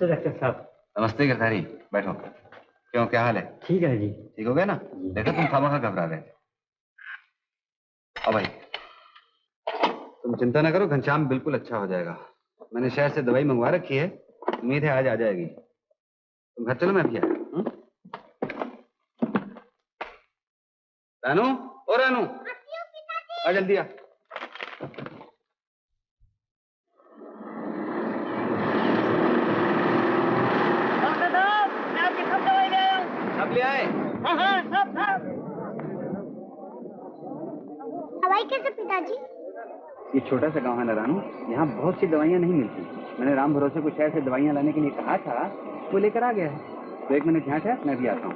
नमस्ते डॉक्टर साहब। नमस्ते गिरधारी, बैठो। क्यों, क्या हाल है? ठीक है जी। ठीक हो गया ना? देखा तुम खामखा घबरा रहे थे। अब भाई तुम चिंता ना करो, घनश्याम बिल्कुल अच्छा हो जाएगा। मैंने शहर से दवाई मंगवा रखी है, उम्मीद है आज आ जाएगी। तुम घर चलो, मैं भी आया। रानू, ओ रानू, आ जल्दी आ। डॉक्टर साहब, मैं आपकी सब दवाई ले आया हूँ। सब ले आए? हाँ हाँ, सब सब। दवाई कैसे पिताजी? ये छोटा सा गांव है ना रानू, यहाँ बहुत सी दवाइयाँ नहीं मिलती। मैंने राम भरोसे को शहर से दवाइयाँ लाने के लिए कहा था, वो लेकर आ गया है। तो 1 मिनट यहाँ ठहर, मैं भी आता हूँ।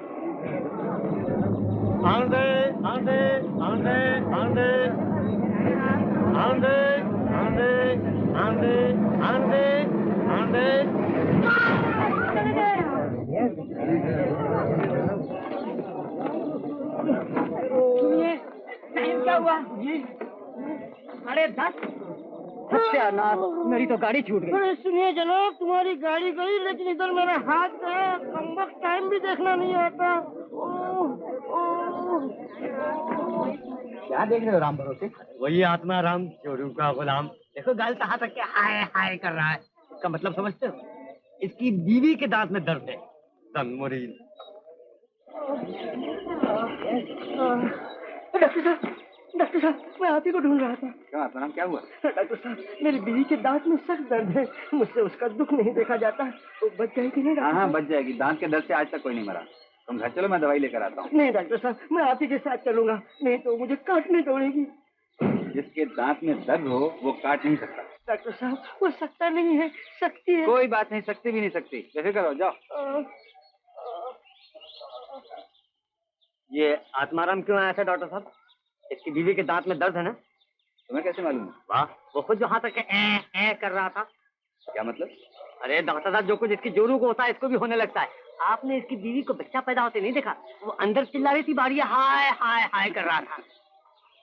आंधे आंधे आंधे आंधे आंधे आंधे आंधे आंधे आंधे। सुनिए, क्या हुआ जी? अरे 10 सत्यानाश, मेरी तो गाड़ी छूट गई। अरे सुनिए जनाब, तुम्हारी गाड़ी गई लेकिन इधर मेरा हाथ गया। कमबख्त टाइम भी देखना नहीं आता। क्या देख रहे हो राम भरोसे? वही आत्मा राम, चोरू का गुलाम। देखो गाल कहाँ तक के हाय हाय कर रहा है। इसका मतलब समझते हो? इसकी बीवी के दांत में दर्द है। मुरीद। डॉक्टर साहब, मैं आप ही को ढूंढ रहा था। क्यों आत्माराम, क्या हुआ? डॉक्टर साहब, मेरी बीवी के दांत में सख्त दर्द है। मुझसे उसका दुख नहीं देखा जाता। वो बच जाएगी नहीं? हाँ, बच जाएगी। दांत के दर्द से आज तक कोई नहीं मरा। तुम घर चलो, मैं दवाई लेकर आता हूँ। नहीं डॉक्टर साहब, मैं आप ही के साथ चलूंगा, नहीं तो मुझे काटने दौड़ेगी। जिसके दांत में दर्द हो वो काट नहीं सकता। डॉक्टर साहब, वो सकता नहीं है, सकती है। कोई बात नहीं, सकती भी नहीं सकती। बेफिक्र हो जाओ। ये आत्माराम क्यों आया था डॉक्टर साहब? इसकी बीवी के दांत में दर्द है ना? तुम्हें कैसे मालूम? वाह, वो खुद जो हाथ तक ए कर रहा था। क्या मतलब? अरे डॉक्टर साहब, जो कुछ इसकी जोरू को होता है इसको भी होने लगता है। आपने इसकी बीवी को बच्चा पैदा होते नहीं देखा? वो अंदर चिल्ला रही थी, बाहर हाय हाय हाय कर रहा था।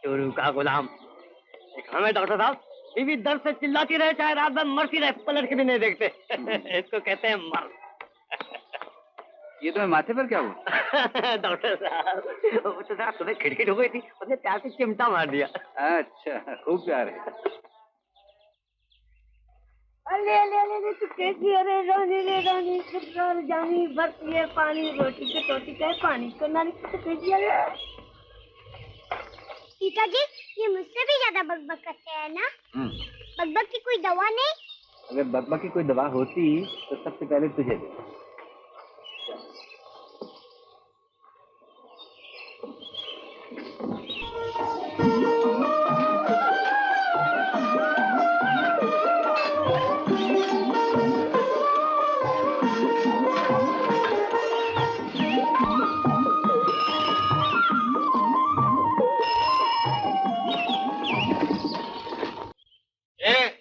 चोरू का गुलाम। हमें डॉक्टर साहब, बीवी दर्द से चिल्लाती रहे, चाहे रात भर मरती रहे, पलट के भी नहीं देखते। इसको कहते हैं मर्द। ये तुम्हें माथे पर क्या हुआ? डॉक्टर साहब, वो तो जरा तुम्हें खिड़खिड़ हो गई थी, उसने प्यार से चिमटा मार दिया। अच्छा, खूब प्यार है। अरे अरे अरे तू कैसी? अरे रानी रे रानी, सुकर जानी भरती है पानी, रोटी के टोटी का पानी को नानी तो कैसी? अरे पिताजी, ये मुझसे भी ज्यादा बकबक करते हैं ना? बकबक की कोई दवा नहीं? अगर बकबक की कोई दवा होती तो सबसे पहले तुझे दे।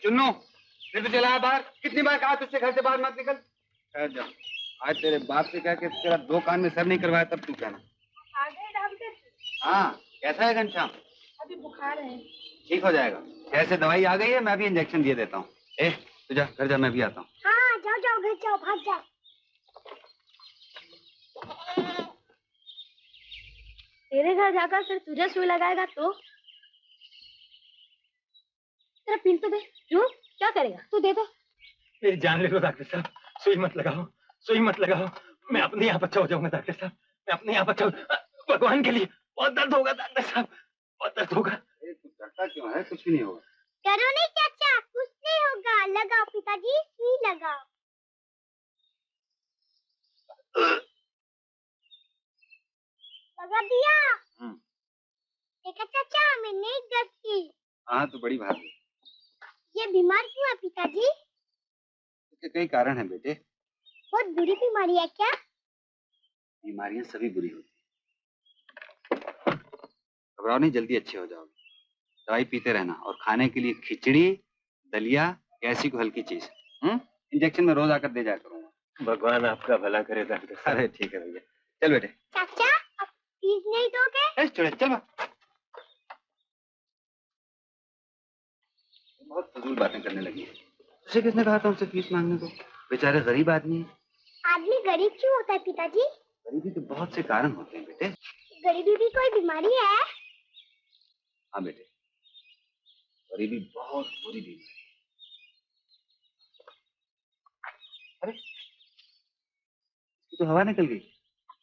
चुन्नू, फिर तो चला बाहर। कितनी बार कहा तुझसे घर से बाहर मत निकल। जा, आज तेरे बाप से कह के तेरा 2 कान में सर नहीं करवाया तब तू कहना। हाँ, कैसा है घनश्याम? अभी बुखार है। ठीक हो जाएगा। कैसे दवाई आ गई है, मैं भी इंजेक्शन दिए देता हूँ। तू जा, घर जा, मैं भी आता हूँ। हाँ, जाओ जाओ, घर जाओ, भाग जाओ। तेरे घर जाकर फिर तुझे सुई लगाएगा तो? तेरा पिन तो दे। क्यों? क्या करेगा? तू दे दो। मेरी जान ले लो डॉक्टर साहब, सुई मत लगाओ, सुई मत लगाओ। मैं अपने आप अच्छा हो जाऊंगा डॉक्टर साहब, मैं अपने आप अच्छा हो। भगवान के लिए बहुत दर्द होगा डॉक्टर साहब, बहुत दर्द होगा। तू डरता क्यों है? कुछ भी नहीं होगा। डरो नहीं चाचा, कुछ नहीं होगा। लगाओ पिताजी, सुई लगाओ। लगा दिया? देखा चाचा, मैं नहीं डरती। हाँ, तू बड़ी भागी। ये बीमार क्यों है पिताजी? इसके कई कारण हैं बेटे। बहुत बुरी बीमारी है क्या? बीमारियां सभी बुरी होती हैं। घबराओ नहीं, जल्दी अच्छे हो जाओगे। दवाई पीते रहना और खाने के लिए खिचड़ी, दलिया, कैसी को हल्की चीज। इंजेक्शन में रोज आकर दे जाया करूंगा। भगवान आपका भला करे डॉक्टर साहब। अरे ठीक है भैया, चल बेटे। चाचा, अब फीस नहीं दोगे? चल बहुत फजूल बातें करने लगी है। तुझे किसने कहा था हमसे फीस मांगने को? बेचारे गरीब आदमी हैं। आदमी गरीब क्यों होता है पिताजी? गरीबी के बहुत से कारण होते हैं बेटे। गरीबी भी कोई बीमारी है? हाँ बेटे, गरीबी बहुत बुरी बीमारी है। अरे, इसकी तो हवा निकल गई।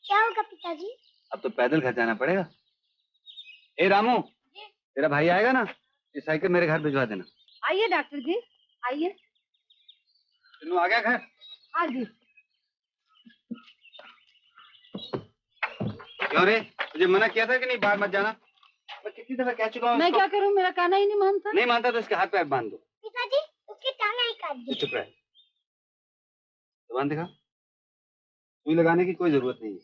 क्या होगा पिताजी? अब तो पैदल घर जाना पड़ेगा। ए रामू, तेरा भाई आएगा ना, ये साइकिल मेरे घर भिजवा देना। आइए डॉक्टर जी, आइए। तीनों आ गया घर? हाँ जी। क्यों रे, तुझे मना किया था कि नहीं बाहर मत जाना? मैं कितनी दफा कह चुका हूँ। मैं क्या करूँ, मेरा कहना ही नहीं मानता। नहीं मानता तो इसके हाथ पैर बांध दो। पिताजी उसकी टांग ही काट तू दी। चुप रह। जुबान दिखा। सुई लगाने की कोई जरूरत नहीं है।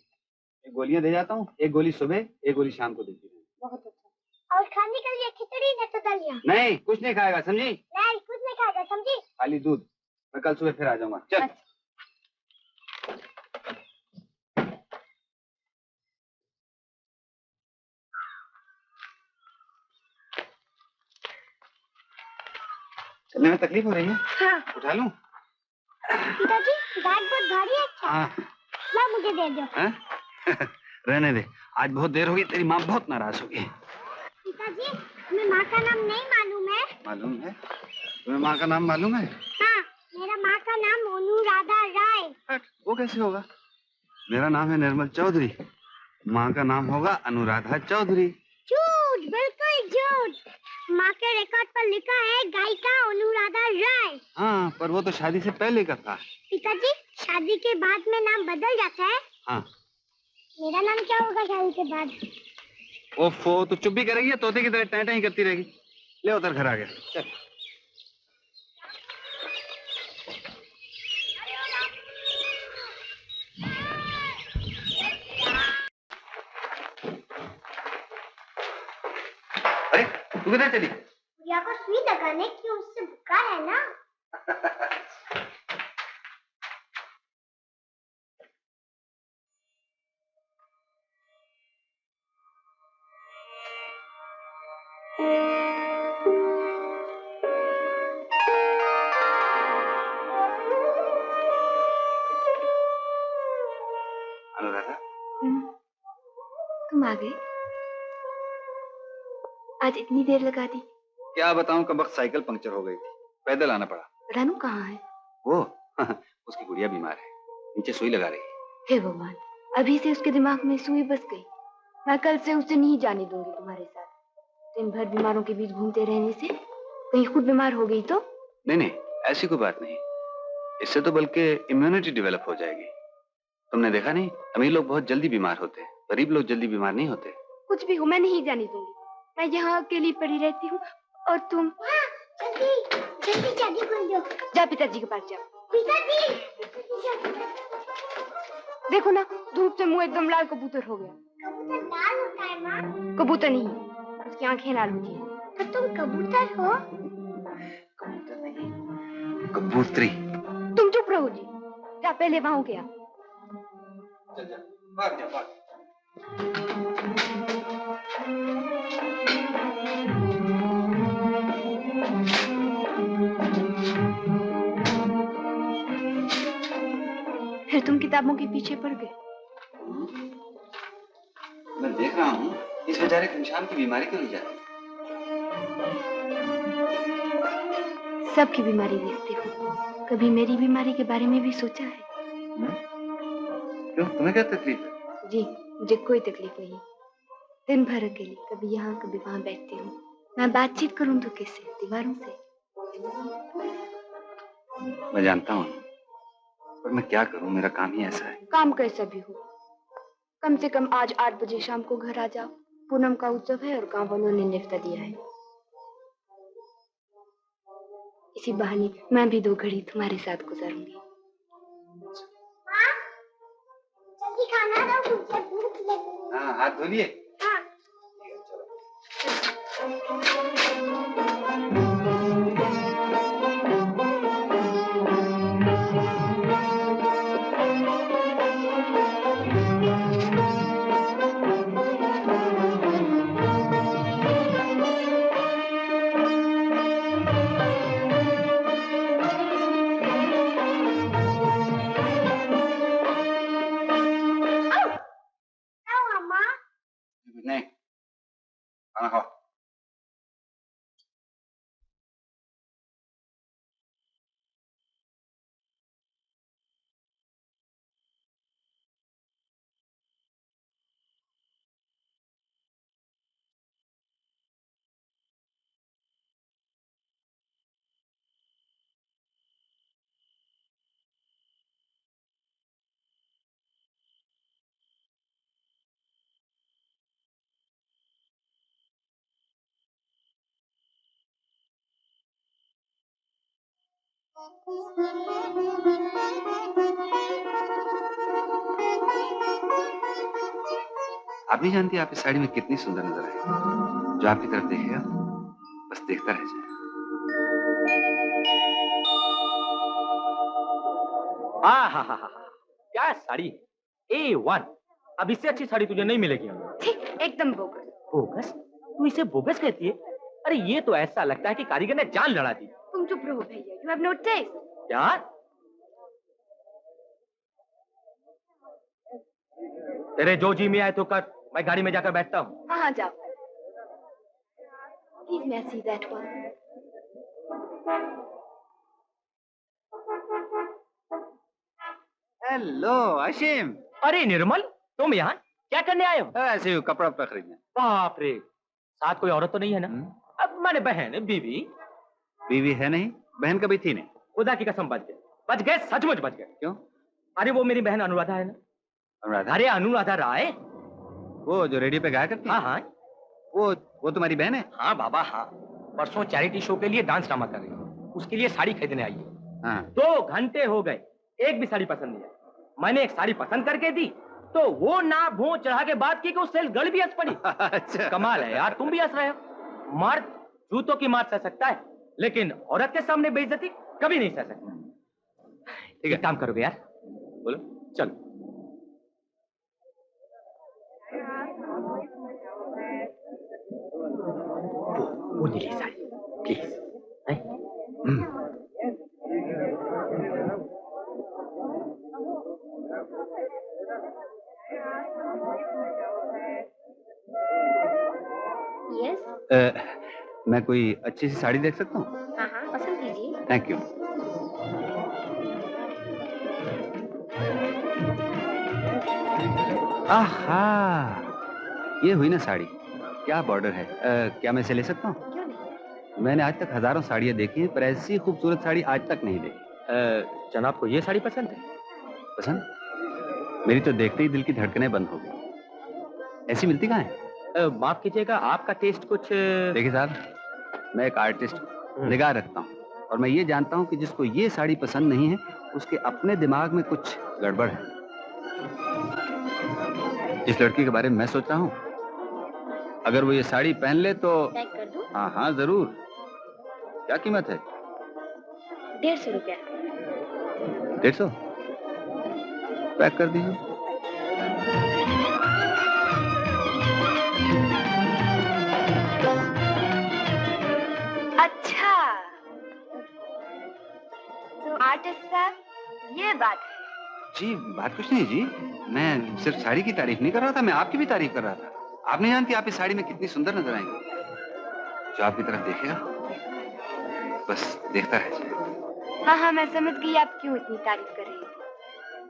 एक गोलियां दे जाता हूँ, एक गोली सुबह, एक गोली शाम को देती हूँ। बहुत अच्छा। और खाने के लिए खिचड़ी न तो दलिया? नहीं, कुछ नहीं खाएगा, समझी? नहीं कुछ नहीं खाएगा, समझी? खाली दूध। मैं कल सुबह फिर आ जाऊंगा। चल। अच्छा। चलने में तकलीफ हो रही है? हाँ। उठा लूं? पिताजी बैग बहुत भारी है क्या? हाँ। ला मुझे दे दो। हाँ? रहने दे, आज बहुत देर होगी, तेरी माँ बहुत नाराज होगी। पिताजी तुम्हें माँ का नाम नहीं मालूम है? मालूम है? तुम्हें माँ का नाम मालूम है? हाँ, मेरा माँ का नाम अनुराधा राय। हट, वो कैसे होगा? मेरा नाम है निर्मल चौधरी, माँ का नाम होगा अनुराधा चौधरी। झूठ, बिल्कुल झूठ। माँ के रिकॉर्ड पर लिखा है गायिका अनुराधा राय। हाँ, पर वो तो शादी से पहले का था। पिताजी शादी के बाद में नाम बदल जाता है? हाँ। मेरा नाम क्या होगा शादी के बाद? ओफो, तो चुप भी करेगी या तोते की तरह टैं टैं ही करती रहेगी? ले उधर, घर आ गया। चल। अरे, तू किधर चली? गुड़िया को सुई लगाने की उससे बुखार है ना। अनुराधा, तुम आ गए? आज इतनी देर लगा दी? क्या बताऊं, कब वक्त साइकिल पंक्चर हो गई थी, पैदल आना पड़ा। रानू कहाँ है? वो उसकी गुड़िया बीमार है, नीचे सुई लगा रही है। हे भगवान, अभी से उसके दिमाग में सुई बस गई। मैं कल से उसे नहीं जाने दूंगी तुम्हारे साथ। दिन भर बीमारों के बीच घूमते रहने से कहीं खुद बीमार हो गई तो? नहीं नहीं, ऐसी कोई बात नहीं, इससे तो बल्कि इम्यूनिटी डेवलप हो जाएगी। तुमने देखा नहीं, अमीर लोग बहुत जल्दी बीमार होते हैं, गरीब लोग जल्दी बीमार नहीं होते। कुछ भी हो, मैं नहीं जाने दूंगी। मैं यहाँ अकेली पड़ी रहती हूँ और तुम। जल्दी जल्दी चाबी खोल दो। जा पिताजी के पास जाओ। पिताजी देखो ना, धूप से मुंह एकदम लाल कबूतर हो गया। कबूतर लाल होता है माँ? कबूतर नहीं, उसकी आंखें लाल होती है। तो तुम कबूतर हो? कबूतर नहीं, कबूतरी। तुम चुप रहो जी, जा पहले वहां हो गया। चल जा, भाग जा, भाग। फिर तुम किताबों के पीछे पड़ गए। मैं देख रहा हूँ, इस बेचारे घनश्याम की बीमारी क्यों नहीं जाती? सबकी बीमारी देखते हो, कभी मेरी बीमारी के बारे में भी सोचा है? क्यों, तुम्हें क्या तकलीफ है? जी, मुझे कोई तकलीफ नहीं। दिन भर अकेली, कभी यहाँ कभी वहाँ बैठती हूँ। मैं बातचीत करूँ तो किससे? दीवारों से। मैं जानता हूँ, पर मैं क्या करूँ, मेरा काम ही ऐसा है। काम कैसा भी हो, कम से कम आज 8 बजे शाम को घर आ जाओ। पूनम का उत्सव है और गांव वालों ने न्योता दिया है। इसी बहाने मैं भी 2 घड़ी तुम्हारे साथ गुजारूंगी। माँ जल्दी खाना दो, मुझे भूख लगी। हाँ, हाथ धो लिए? हाँ। खाना खाओ। आप नहीं जानती आप इस साड़ी में कितनी सुंदर नजर आई। जो आपकी तरफ देखेगा बस देखता रह जाए। हा क्या साड़ी A1। अब इससे अच्छी साड़ी तुझे नहीं मिलेगी। ठीक एकदम बोगस। बोगस? तू इसे बोगस कहती है? अरे ये तो ऐसा लगता है कि कारीगर ने जान लड़ा दी। तुम चुप रहो भैया, यू हैव नो टेस्ट। क्या? तेरे जो जी में आए तो कर, मैं गाड़ी में जाकर बैठता हूँ। हाँ जाओ। Please may I see that one? Hello Ashim. अरे निर्मल, तुम यहाँ क्या करने आए हो? ऐसे ही कपड़ा उपड़ा खरीदने। बाप रे, साथ कोई औरत तो नहीं है ना? अब मैंने बहन बीवी। बीवी है नहीं, बहन कभी थी नहीं। खुदा की कसम बच गए, सचमुच बच गए। क्यों? अरे वो मेरी बहन अनुराधा है ना। अनुराधा? अरे अनुराधा राय, वो जो रेडियो पे गाया करती है? हाँ वो तुम्हारी बहन है? हाँ बाबा हाँ। परसों चैरिटी शो के लिए डांस ड्रामा कर रही है, उसके लिए साड़ी खरीदने आई है। हाँ। 2 घंटे हो गए, एक भी साड़ी पसंद नहीं आई। मैंने एक साड़ी पसंद करके दी तो वो ना भों चढ़ा के बात की कि उस गल भी हंस पड़ी। अच्छा। कमाल है यार, तुम भी हंस रहे हो। मर्द जूतों की मार सह सकता है, लेकिन औरत के सामने बेइज्जती कभी नहीं सह सकता। ठीक है, काम करोगे यार? बोलो चलो। वो नीली साड़ी प्लीज। यस। मैं कोई अच्छी सी साड़ी देख सकता हूँ? हाँ हाँ, पसंद कीजिए। Thank you. आहा, ये हुई ना साड़ी, क्या बॉर्डर है। क्या मैं इसे ले सकता हूँ? क्यों नहीं? मैंने आज तक हजारों साड़ियाँ देखी हैं, पर ऐसी खूबसूरत साड़ी आज तक नहीं देखी। जनाब को ये साड़ी पसंद है? पसंद? मेरी तो देखते ही दिल की धड़कनें बंद हो गई। ऐसी मिलती कहाँ है? माफ कीजिएगा, आपका टेस्ट कुछ। देखिए साहब, मैं एक आर्टिस्ट निगाह रखता हूँ, और मैं ये जानता हूँ कि जिसको ये साड़ी पसंद नहीं है उसके अपने दिमाग में कुछ गड़बड़ है। जिस लड़की के बारे में मैं सोच रहा हूँ, अगर वो ये साड़ी पहन ले तो। पैक कर दूं? हाँ हाँ जरूर। क्या कीमत है? 150 रुपया। 150? पैक कर दीजिए। अच्छा, तो आर्टिस्ट साहब, ये बात है। जी बात कुछ नहीं जी, मैं सिर्फ साड़ी की तारीफ नहीं कर रहा था, मैं आपकी भी तारीफ कर रहा था। आप नहीं जानती आप इस साड़ी में कितनी सुंदर नजर आएंगी। जो आपकी तरफ देखेगा बस देखता रह जाए। हाँ हाँ, मैं समझ गई आप क्यों इतनी तारीफ कर रही थी।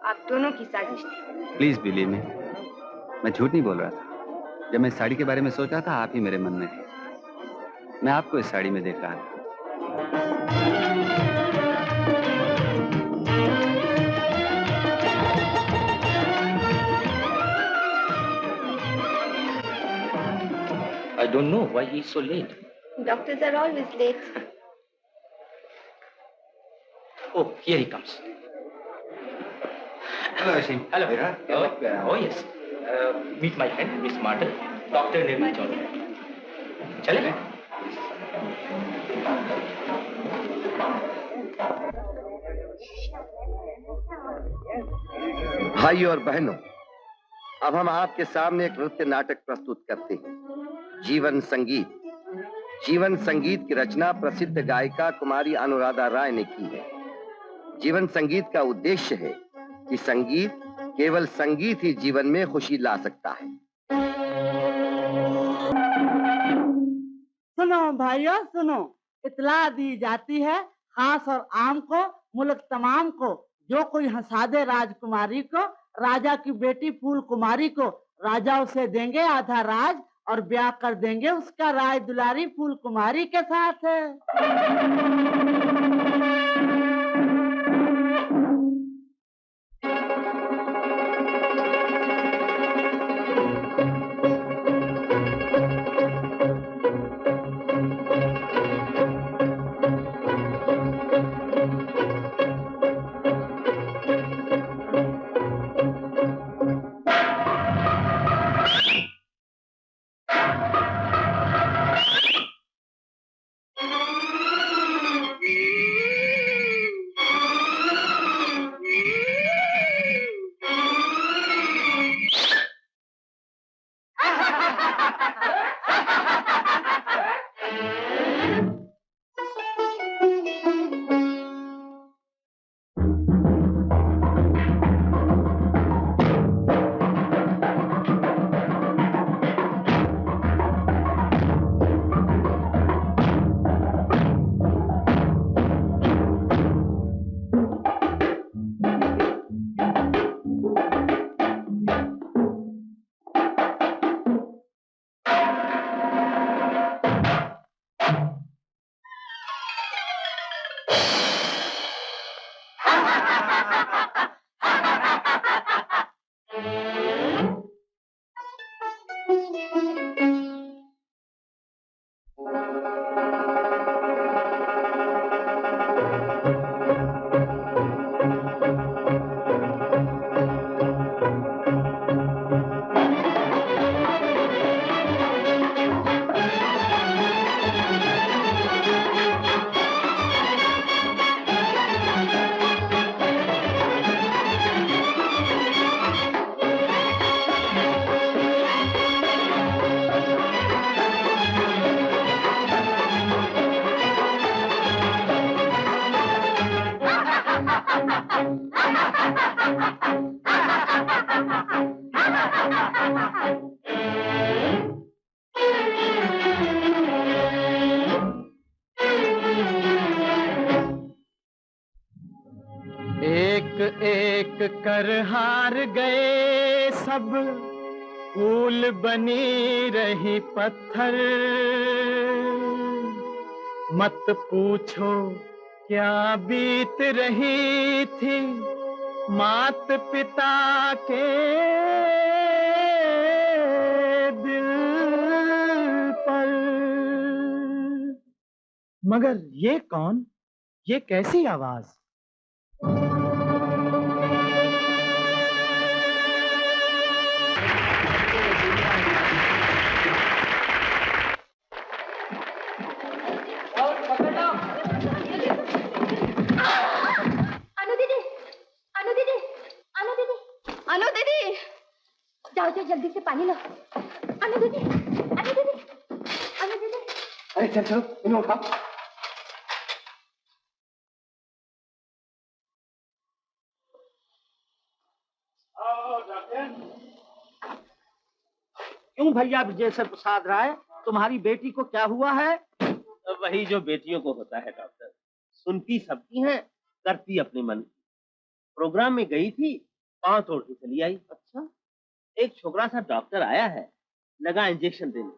आप दोनों की साजिश थी। प्लीज बिलीव मी, मैं झूठ नहीं बोल रहा था। जब मैं इस साड़ी के बारे में सोच रहा था, आप ही मेरे मन में थे। मैं आपको इस साड़ी में देख रहा था। I don't know why he is so late. Doctors are always late. Oh, here he comes. Hello Ashim. Hello. Hello. Oh yes. Meet my friend, Miss Martel, Dr. Nirmal Chaudhary. चले? भाइयों और बहनों, अब हम आपके सामने एक नृत्य नाटक प्रस्तुत करते हैं, जीवन संगीत। जीवन संगीत की रचना प्रसिद्ध गायिका कुमारी अनुराधा राय ने की है। जीवन संगीत का उद्देश्य है कि संगीत, केवल संगीत ही जीवन में खुशी ला सकता है। सुनो भाइयों सुनो, इतला दी जाती है खास और आम को, मुल्क तमाम को, जो कोई हंसा दे राजकुमारी को, राजा की बेटी फूल कुमारी को, राजा उसे देंगे आधा राज और ब्याह कर देंगे उसका राज दुलारी फूल कुमारी के साथ। एक एक कर हार गए सब, फूल बनी रही पत्थर। मत पूछो क्या बीत रही थी मात पिता के दिल पर। मगर ये कौन, ये कैसी आवाज? अनु दीदी, अनु दीदी, अनु दीदी, अनु दीदी, जाओ जाओ जल्दी से पानी लो। अनु दीदी, अनु दीदी, अनु दीदी। अरे चल चलो इन्हें उठाओ। क्यों भैया विजय प्रसाद राय, तुम्हारी बेटी को क्या हुआ है? वही जो बेटियों को होता है डॉक्टर, सुनती सबकी है, करती अपने मन की। प्रोग्राम में गई थी, पांव तोड़ के चली आई। अच्छा, एक छोकरा सा डॉक्टर आया है, लगा इंजेक्शन देने,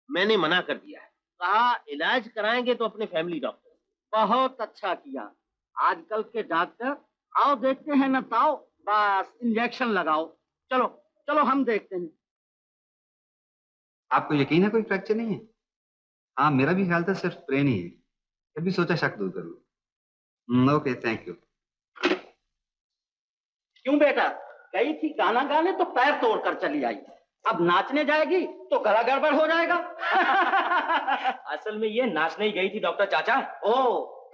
मैंने मना कर दिया है, कहा इलाज कराएंगे तो अपने फैमिली डॉक्टर। बहुत अच्छा किया। आजकल के डॉक्टर आओ देखते हैं न ताओ, बस इंजेक्शन लगाओ। चलो चलो हम देखते हैं। आपको यकीन है कोई फ्रैक्चर नहीं है? हाँ, मेरा भी ख्याल था सिर्फ ब्रेन ही है, फिर भी सोचा शक दूर करूँ। Okay, thank you. क्यों बेटा, गई थी गाना गाने तो पैर तोड़कर चली आई, अब नाचने जाएगी तो गला गड़बड़ हो जाएगा। असल में ये नाचने ही गई थी डॉक्टर चाचा। ओ,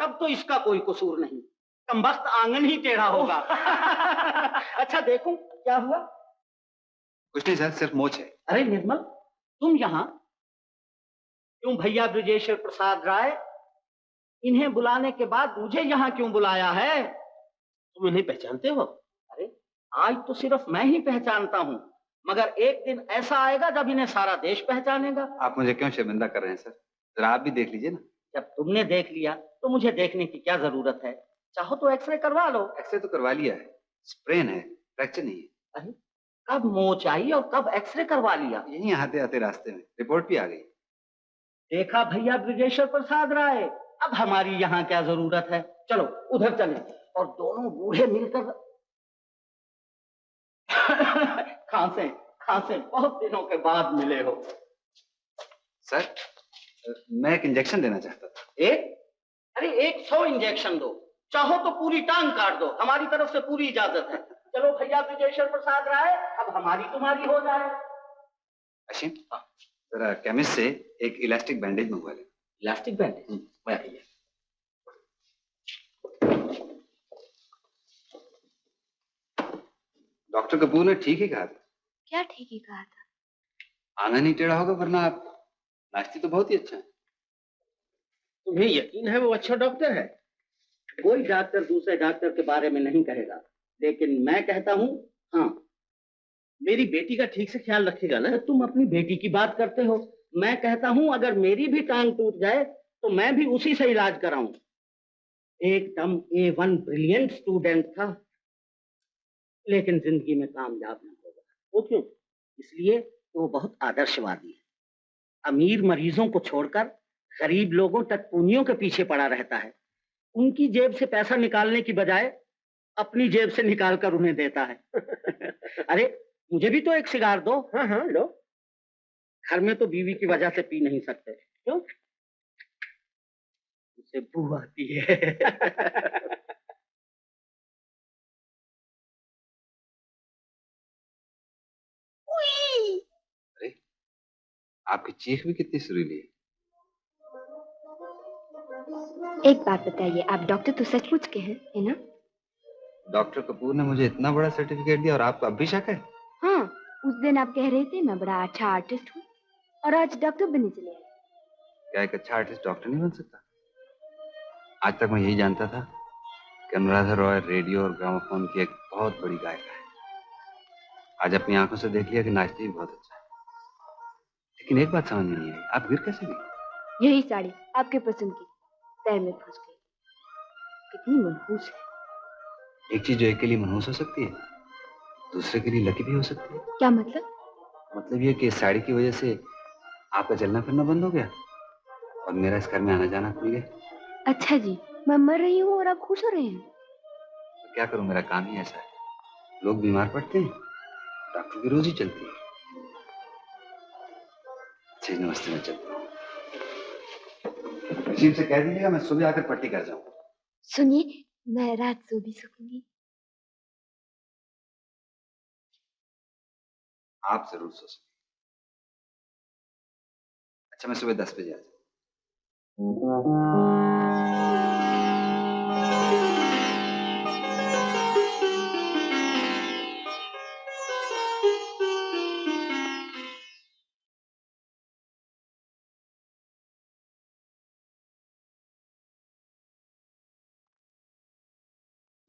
तब तो इसका कोई कसूर नहीं, कमबख्त आंगन ही टेढ़ा होगा। अच्छा देखूं क्या हुआ? कुछ नहीं सर, सिर्फ मोच है। अरे निर्मल, तुम यहाँ क्यों? भैया ब्रजेश्वर प्रसाद राय, इन्हें बुलाने के बाद मुझे यहाँ क्यों बुलाया है? तुम इन्हें पहचानते हो? अरे आज तो सिर्फ मैं ही पहचानता हूँ, मगर एक दिन ऐसा आएगा जब इन्हें सारा देश पहचानेगा। आप मुझे क्यों शर्मिंदा कर रहे हैं सर? जरा आप भी देख लीजिए ना। जब तुमने देख लिया तो मुझे देखने की क्या जरूरत है? चाहो तो एक्सरे करवा लो। एक्सरे तो करवा लिया है, स्प्रेन है, फ्रैक्चर नहीं है। अरे कब मोच आई और कब एक्सरे करवा लिया? यहीं आते आते रास्ते में रिपोर्ट भी आ गई। देखा भैया ब्रिजेश्वर प्रसाद राय, अब हमारी यहाँ क्या जरूरत है? चलो उधर चलें और दोनों बूढ़े मिलकर खांसे खांसे, बहुत दिनों के बाद मिले हो। सर, मैं एक इंजेक्शन देना चाहता था। एक? अरे 100 इंजेक्शन दो, चाहो तो पूरी टांग काट दो, हमारी तरफ से पूरी इजाजत है। चलो भैया ब्रिजेश्वर प्रसाद राय, अब हमारी तुम्हारी हो जाए। अशीम, जरा केमिस्ट से एक इलास्टिक बैंडेज मंगवा ले। Elastic bandage? मैं भैया। डॉक्टर कपूर ने ठीक ही कहा था। क्या ठीक ही कहा था? आना नहीं टेढ़ा होगा, वरना आप नाचती तो बहुत ही अच्छा है। तुम्हें यकीन है वो अच्छा डॉक्टर है? कोई डॉक्टर दूसरे डॉक्टर के बारे में नहीं कहेगा, लेकिन मैं कहता हूँ हाँ, मेरी बेटी का ठीक से ख्याल रखेगा ना। तुम अपनी बेटी की बात करते हो, मैं कहता हूँ अगर मेरी भी टांग टूट जाए तो मैं भी उसी से इलाज कराऊं। एकदम A1 ब्रिलियंट स्टूडेंट था, लेकिन जिंदगी में कामयाब न होगा। वो क्यों? इसलिए वो बहुत आदर्शवादी है। अमीर मरीजों को छोड़कर गरीब लोगों तक पुनियों के पीछे पड़ा रहता है। उनकी जेब से पैसा निकालने की बजाय अपनी जेब से निकाल कर उन्हें देता है। अरे मुझे भी तो एक सिगार दो। हाँ हाँ लो। घर में तो बीवी की वजह से पी नहीं सकते। क्यों? उसे बू आती है। अरे, आपकी चीख भी कितनी सुरीली है। एक बात बताइए, आप डॉक्टर तो सचमुच के हैं, है ना? डॉक्टर कपूर ने मुझे इतना बड़ा सर्टिफिकेट दिया और आपको अब भी शक है? हाँ, उस दिन आप कह रहे थे मैं बड़ा अच्छा आर्टिस्ट हूँ और आज डॉक्टर बनने चले आए। क्या एक अच्छा आर्टिस्ट डॉक्टर नहीं बन सकता? आज तक मैं यही जानता था कि अनुराधा रॉय रेडियो और ग्रामोफोन की एक बहुत बड़ी गायिका है। आज अपनी आंखों से देख लिया कि नाचती भी बहुत अच्छा है। लेकिन एक बात समझ में नहीं आई, आप गिर कैसे गई? यही साड़ी आपके पसंद की, पैर में फंस गई। कितनी मनहूस है। एक चीज जो एक के लिए मनहूस हो सकती है, दूसरे के लिए लकी भी हो सकती है। क्या मतलब? मतलब ये कि इस साड़ी की वजह से आपका चलना फिरना बंद हो गया और मेरा इस घर में आना जाना खुल गया। अच्छा जी, मैं मर रही हूँ और आप खुश हो रहे हैं? तो क्या करूं, मेरा काम ही ऐसा है। लोग बीमार पड़ते हैं, डॉक्टर की रोजी चलती है। जी नमस्ते, मैं चलता हूँ। अशीम से कह दीजिएगा मैं सुबह आकर पट्टी कर जाऊँ। सुनिए, मैं रात सो भी सकूंगी। आप जरूर सो सकते। अच्छा, मैं सुबह 10 बजे आ जाऊँ।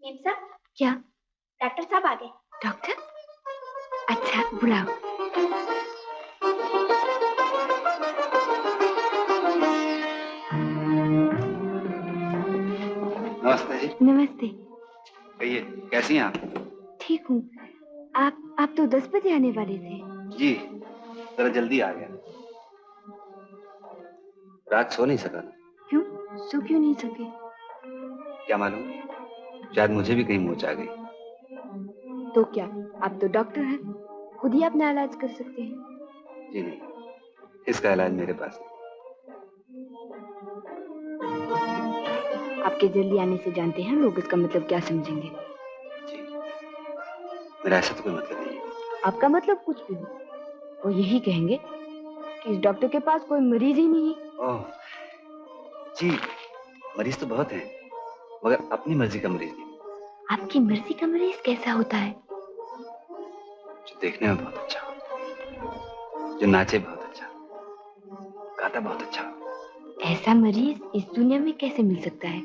मेम साहब, क्या? डॉक्टर साहब आ गए। डॉक्टर? अच्छा, बुलाओ। नमस्ते जी। नमस्ते। कहिए, कैसी हैं आप? ठीक हूँ। आप तो 10 बजे आने वाले थे। जी, जरा जल्दी आ गया। रात सो नहीं सका। क्यों? सो क्यों नहीं सके? क्या मालूम, शायद मुझे भी कहीं मोच आ गई। तो क्या, आप तो डॉक्टर हैं, खुद ही अपना इलाज कर सकते हैं। जी नहीं, इसका इलाज मेरे पास नहीं। आपके जल्दी आने से जानते हैं लोग इसका मतलब क्या समझेंगे। जी, मेरा ऐसा तो कोई मतलब नहीं है। आपका मतलब कुछ भी हो, वो यही कहेंगे कि इस डॉक्टर के पास कोई मरीज ही नहीं। ओह जी, मरीज तो बहुत हैं, मगर अपनी मर्जी का मरीज नहीं। आपकी मर्जी का मरीज कैसा होता है? जो देखने में बहुत अच्छा हो, जो नाचे बहुत अच्छा, गाता बहुत अच्छा हो। ऐसा मरीज इस दुनिया में कैसे मिल सकता है?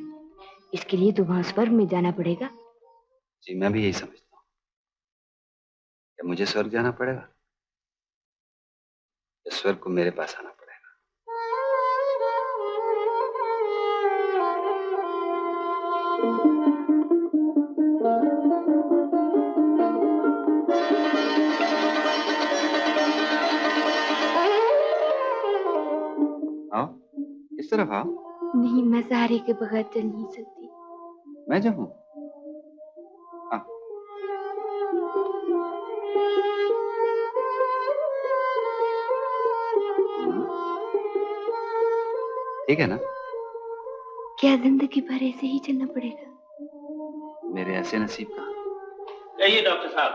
इसके लिए तो वहां स्वर्ग में जाना पड़ेगा। जी, मैं भी यही समझता हूँ। क्या मुझे स्वर्ग जाना पड़ेगा? या स्वर्ग को मेरे पास आना पड़ेगा? तरफ आओ। नहीं, मैं सहारे के बगैर चल नहीं सकती। मैं जो हूँ। ठीक है ना? क्या जिंदगी भर ऐसे ही चलना पड़ेगा? मेरे ऐसे नसीब का। कहिए डॉक्टर साहब,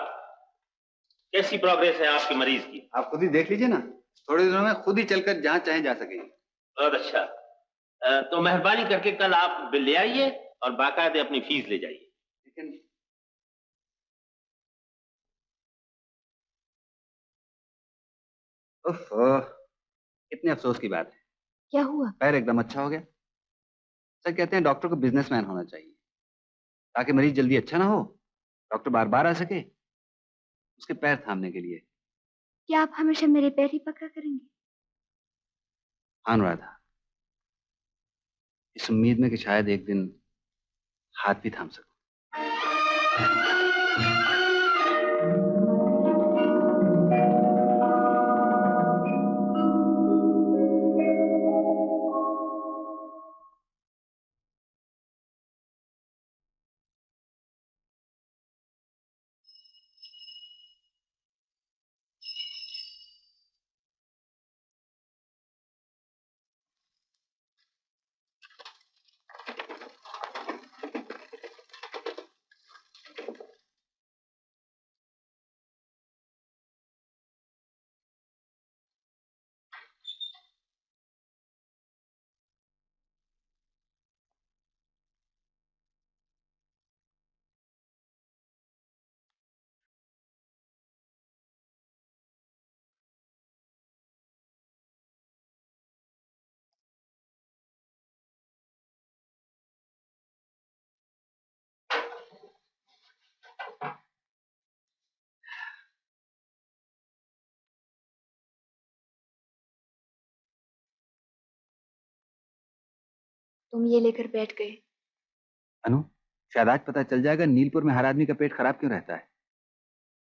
कैसी प्रोग्रेस है आपके मरीज की? आप खुद ही देख लीजिए ना, थोड़े दिनों में खुद ही चलकर जहाँ चाहे जा सकेंगे। बहुत अच्छा। तो मेहरबानी करके कल आप बिल ले आइए और बाकायदे अपनी फीस ले जाइए। लेकिन उफ, कितने अफसोस की बात है। क्या हुआ? पैर एकदम अच्छा हो गया। सर कहते हैं डॉक्टर को बिजनेसमैन होना चाहिए, ताकि मरीज जल्दी अच्छा ना हो, डॉक्टर बार बार आ सके उसके पैर थामने के लिए। क्या आप हमेशा मेरे पैर ही पकड़ा करेंगे? हाँ अनुराधा, इस उम्मीद में कि शायद एक दिन हाथ भी थाम सकूं। तुम ये लेकर बैठ गए। अनु, शायद आज पता चल जाएगा नीलपुर में हर आदमी का पेट खराब क्यों रहता है।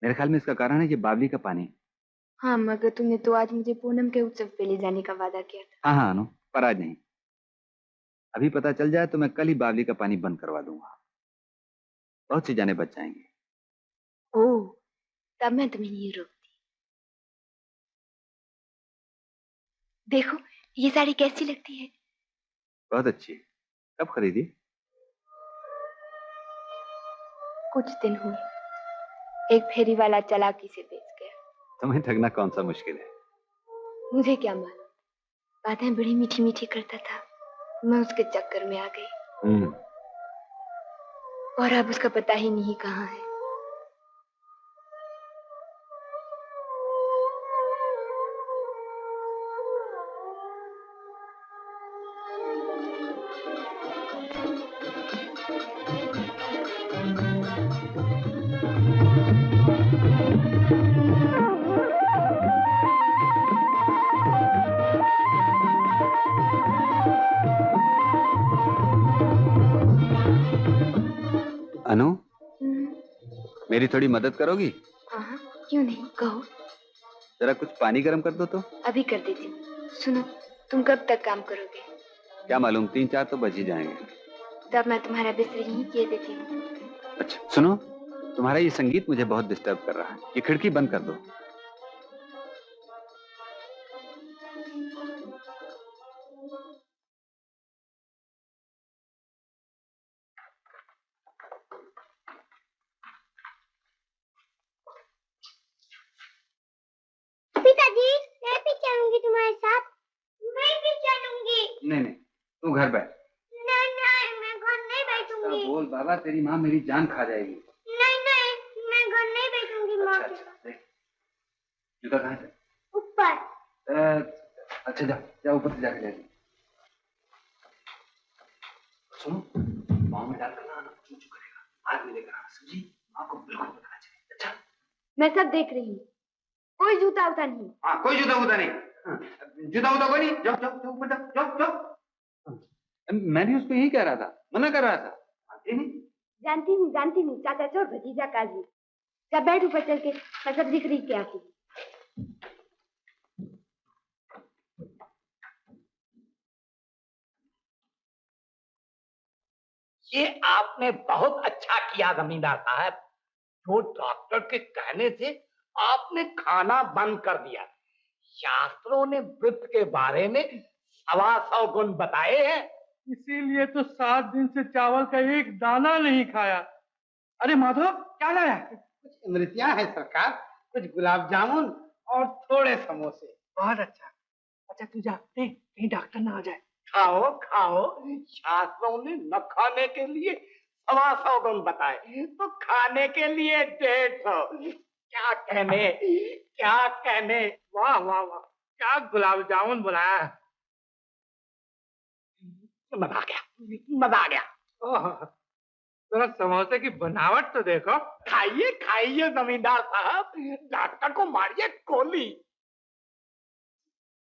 मेरे ख्याल में इसका कारण है ये बावली का पानी। हाँ, मगर तुमने तो आज मुझे पूनम के उत्सव पे ले जाने का वादा किया था। हाँ हाँ अनु, पर आज नहीं। अभी पता चल जाए तो मैं कल ही बावली का पानी बंद करवा दूंगा, बहुत सी जाने बच जाएंगी। ओह, तब मैं तुम्हें नहीं रोकती। देखो, ये साड़ी कैसी लगती है? बहुत अच्छी है। कब खरीदी? कुछ दिन हुए, एक फेरी वाला चालाकी से बेच गया। तुम्हें ठगना कौन सा मुश्किल है। मुझे क्या मालूम, बातें बड़ी मीठी मीठी करता था, मैं उसके चक्कर में आ गई। और अब उसका पता ही नहीं कहाँ है। अनु, मेरी थोड़ी मदद करोगी? हाँ, क्यों नहीं, कहो। जरा कुछ पानी गर्म कर दो तो। अभी कर देती हूँ। सुनो, तुम कब तक काम करोगे? क्या मालूम, 3-4 तो बज ही जाएंगे। तब मैं तुम्हारा बिस्तर यहीं किए देती हूँ। अच्छा सुनो, तुम्हारा ये संगीत मुझे बहुत डिस्टर्ब कर रहा है, ये खिड़की बंद कर दो। पिताजी, मैं भी चलूंगी तुम्हारे साथ। मैं भी चलूंगी। नहीं नहीं, तू घर बैठ। नहीं नहीं, मैं घर नहीं बैठूंगी। बोल बाबा, तेरी माँ मेरी जान खा जाएगी। नहीं नहीं, मैं घर नहीं बैठूंगी माँ के। अच्छा देख, जूता कहाँ है? ऊपर। अच्छा जा जा ऊपर से जाके ले। सुनो, पाँव में डालकर ना चू चू करेगा, हाथ में लेकर आना, समझी? माँ को बिल्कुल बताना चाहिए। अच्छा, मैं सब देख रही हूँ, कोई जूता उता नहीं। हाँ कोई जूता उता नहीं। हाँ, जूता उता कोई नहीं। जाओ जाओ जाओ ऊपर जाओ जाओ जाओ। मैंने उसको यही कह रहा था, मना कर रहा था। नहीं जानती हूँ, चाचा चोर भतीजा काजी। जब बैठ ऊपर चल के, मैं सब दिख रही क्या आती। ये आपने बहुत अच्छा किया जमींदार साहब। जो डॉक्टर के कहने से आपने खाना बंद कर दिया। शास्त्रों ने वृत्त के बारे में 125 गुण बताए हैं। इसीलिए तो 7 दिन से चावल का एक दाना नहीं खाया। अरे माधव, क्या लाया? कुछ इमरतियां हैं सरकार, कुछ गुलाब जामुन और थोड़े समोसे। बहुत अच्छा। अच्छा तू जा, देख कहीं डॉक्टर ना आ जाए। खाओ खाओ, शास्त्रों ने न खाने के लिए 125 गुण बताए, तो खाने के लिए 150। क्या कहने, क्या कहने। वाह वाह वाह, क्या गुलाब जामुन बनाया है। मजा आ गया, मजा आ गया। ओह, जरा समोसे की बनावट तो देखो। खाइए खाइए जमींदार साहब, डॉक्टर को मारिए गोली।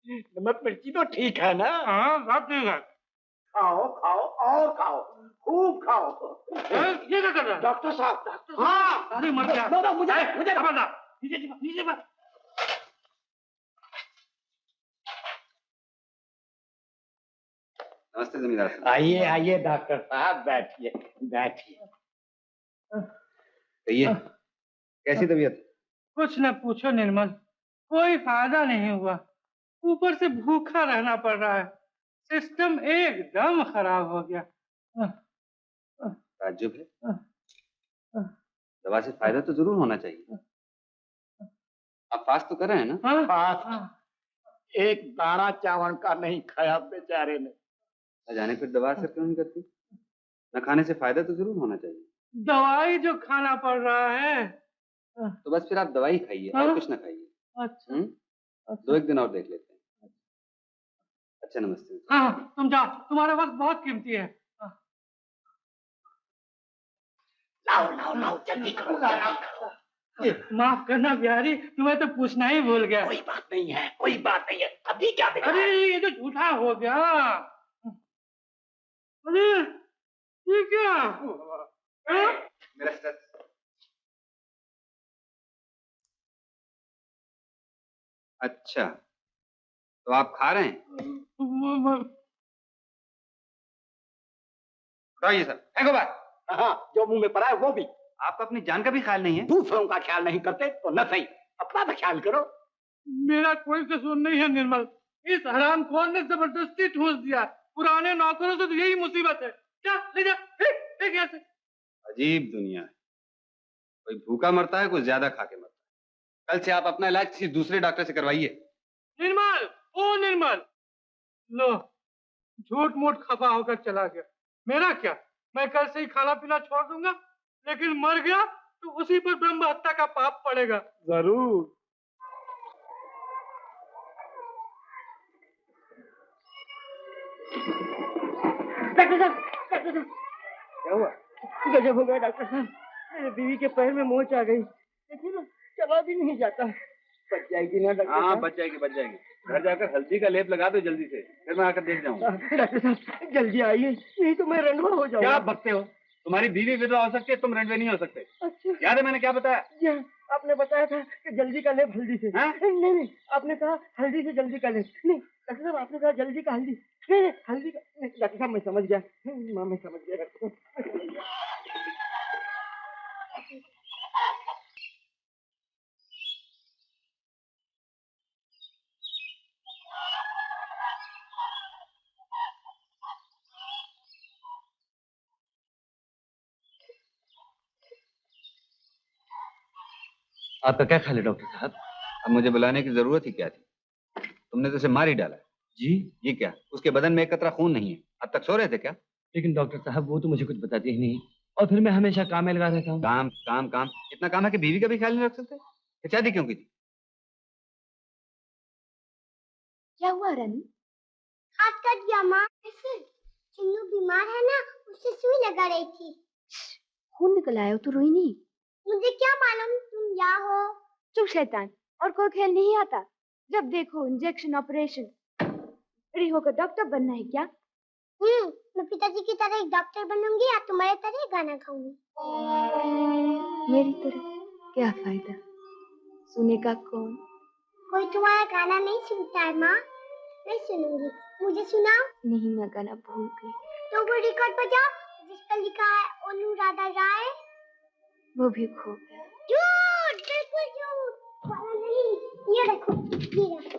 नमक मिर्ची तो ठीक है ना? हाँ सब ठीक है। खाओ खाओ और खाओ, खूब खाओ। ये क्या कर रहा है? डॉक्टर साहब, डॉक्टर साहब। हाँ, अरे मर गया। नो, नो, मुझे खबरदार, नीचे मत। नमस्ते जमींदार साहब। आइए आइए डॉक्टर साहब, बैठिए बैठिए। कहिए, कैसी तबीयत? कुछ न पूछो निर्मल, कोई फायदा नहीं हुआ। ऊपर से भूखा रहना पड़ रहा है। सिस्टम एकदम खराब हो गया। ताज्जुब है, दवा से फायदा तो जरूर होना चाहिए। आप फास्ट तो कर रहे हैं ना? फास्ट एक दाना चावल का नहीं खाया बेचारे ने। न जाने फिर दवा असर क्यों नहीं करती? न खाने से फायदा तो जरूर होना चाहिए। दवाई जो खाना पड़ रहा है। तो बस फिर आप दवाई खाइए और कुछ ना खाइए। अच्छा, 2-1 दिन और देख लेते हैं। अच्छा नमस्ते। हाँ तुम जाओ, तुम्हारा वक्त बहुत कीमती है। लाओ लाओ लाओ, जल्दी करो। माफ करना बिहारी, तुम्हें तो पूछना ही भूल गया। कोई बात नहीं है, कोई बात नहीं है। अभी क्या देखा? अरे ये तो झूठा हो गया। अरे ये क्या? मेरा स्ट्रेस। अच्छा, तो आप खा रहे हैं? बताइए सर, फेंको बात। हाँ, जो मुंह में पड़ा है वो भी। आपको अपनी जान का भी ख्याल नहीं है? दूसरों का ख्याल नहीं करते तो न सही, अपना तो ख्याल करो। मेरा कोई कसूर नहीं है निर्मल, इस हरामखोर ने जबरदस्ती ठूस दिया। पुराने नौकरों से तो यही मुसीबत है। क्या ले जा, कैसे? अजीब दुनिया है, कोई भूखा मरता है, कोई ज्यादा खा के मरता है। कल से आप अपना इलाज किसी दूसरे डॉक्टर से करवाइए। निर्मल, ओ निर्मल, लो झूठ मूठ खफा होकर चला गया। मेरा क्या, मैं कल से ही खाना पीना छोड़ दूंगा, लेकिन मर गया तो उसी पर ब्रह्म हत्या का पाप पड़ेगा। जरूर। डॉक्टर साहब, डॉक्टर साहब, क्या हुआ? गजब हो गया डॉक्टर साहब, मेरे बीवी के पैर में मोच आ गई। देखिए ना, चला भी नहीं जाता। बच जाएगी ना डॉक्टर साहब? हाँ बच जाएगी, बच जाएगी। घर जाकर हल्दी का लेप लगा दो जल्दी से, फिर मैं आकर देख जाऊंगा। डॉक्टर साहब जल्दी आइए, नहीं तो मैं रंडवा हो जाऊंगा। क्या बकते हो? तुम्हारी बीवी विधवा हो सकती है, तुम रंडवे नहीं हो सकते। अच्छा, याद है मैंने क्या बताया? जी हाँ, आपने बताया था कि जल्दी का लेप हल्दी से। नहीं नहीं, आपने कहा हल्दी से जल्दी का लेप। नहीं डॉक्टर साहब, आपने कहा जल्दी का हल्दी। नहीं नहीं, हल्दी का नहीं। डॉक्टर साहब मैं समझ गया, माँ मैं समझ गया डॉक्टर साहब। आपका क्या ख्याल है डॉक्टर साहब? अब मुझे बुलाने की जरूरत ही क्या थी? तुमने तो उसे मार ही डाला। जी? ये क्या, उसके बदन में एक कतरा खून नहीं है? अब तक सो रहे थे क्या? लेकिन डॉक्टर साहब वो तो मुझे कुछ बताते ही नहीं, और फिर मैं हमेशा काम में लगा रहता हूँ। काम काम काम, इतना काम है कि बीवी का भी ख्याल नहीं रख सकते? फिर शादी क्यों की थी? क्या हुआ रानी? हाथ कट गया माँ। कैसे? चिन्नू बीमार है ना, उससे सुई लगा रही थी। खून निकल आया तो रोई नहीं? मुझे क्या मालूम, तुम यहाँ हो। चुप शैतान, और कोई खेल नहीं आता? जब देखो इंजेक्शन ऑपरेशन। बड़ी होकर डॉक्टर बनना है क्या? मैं पिताजी की तरह एक डॉक्टर बनूंगी या तुम्हारे तरह गाना गाऊंगी। मेरी तरह क्या फायदा, सुने का कौन? कोई तुम्हारा गाना नहीं सुनता है माँ। मैं सुनूंगी, मुझे सुनाओ। नहीं, मैं गाना भूल गई। तो वो रिकॉर्ड बजाओ, जिस पर लिखा है अनुराधा राय? वो भी खो गया। झूठ, बिल्कुल झूठ। वाला नहीं, ये देखो, ये देखो।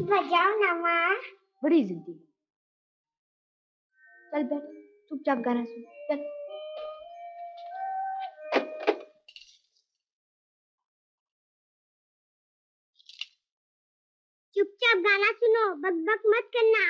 बजाओ ना माँ। बड़ी जिद्दी। चल बैठ, चुपचाप गाना सुन। चल। चुपचाप गाना सुनो, बकबक मत करना।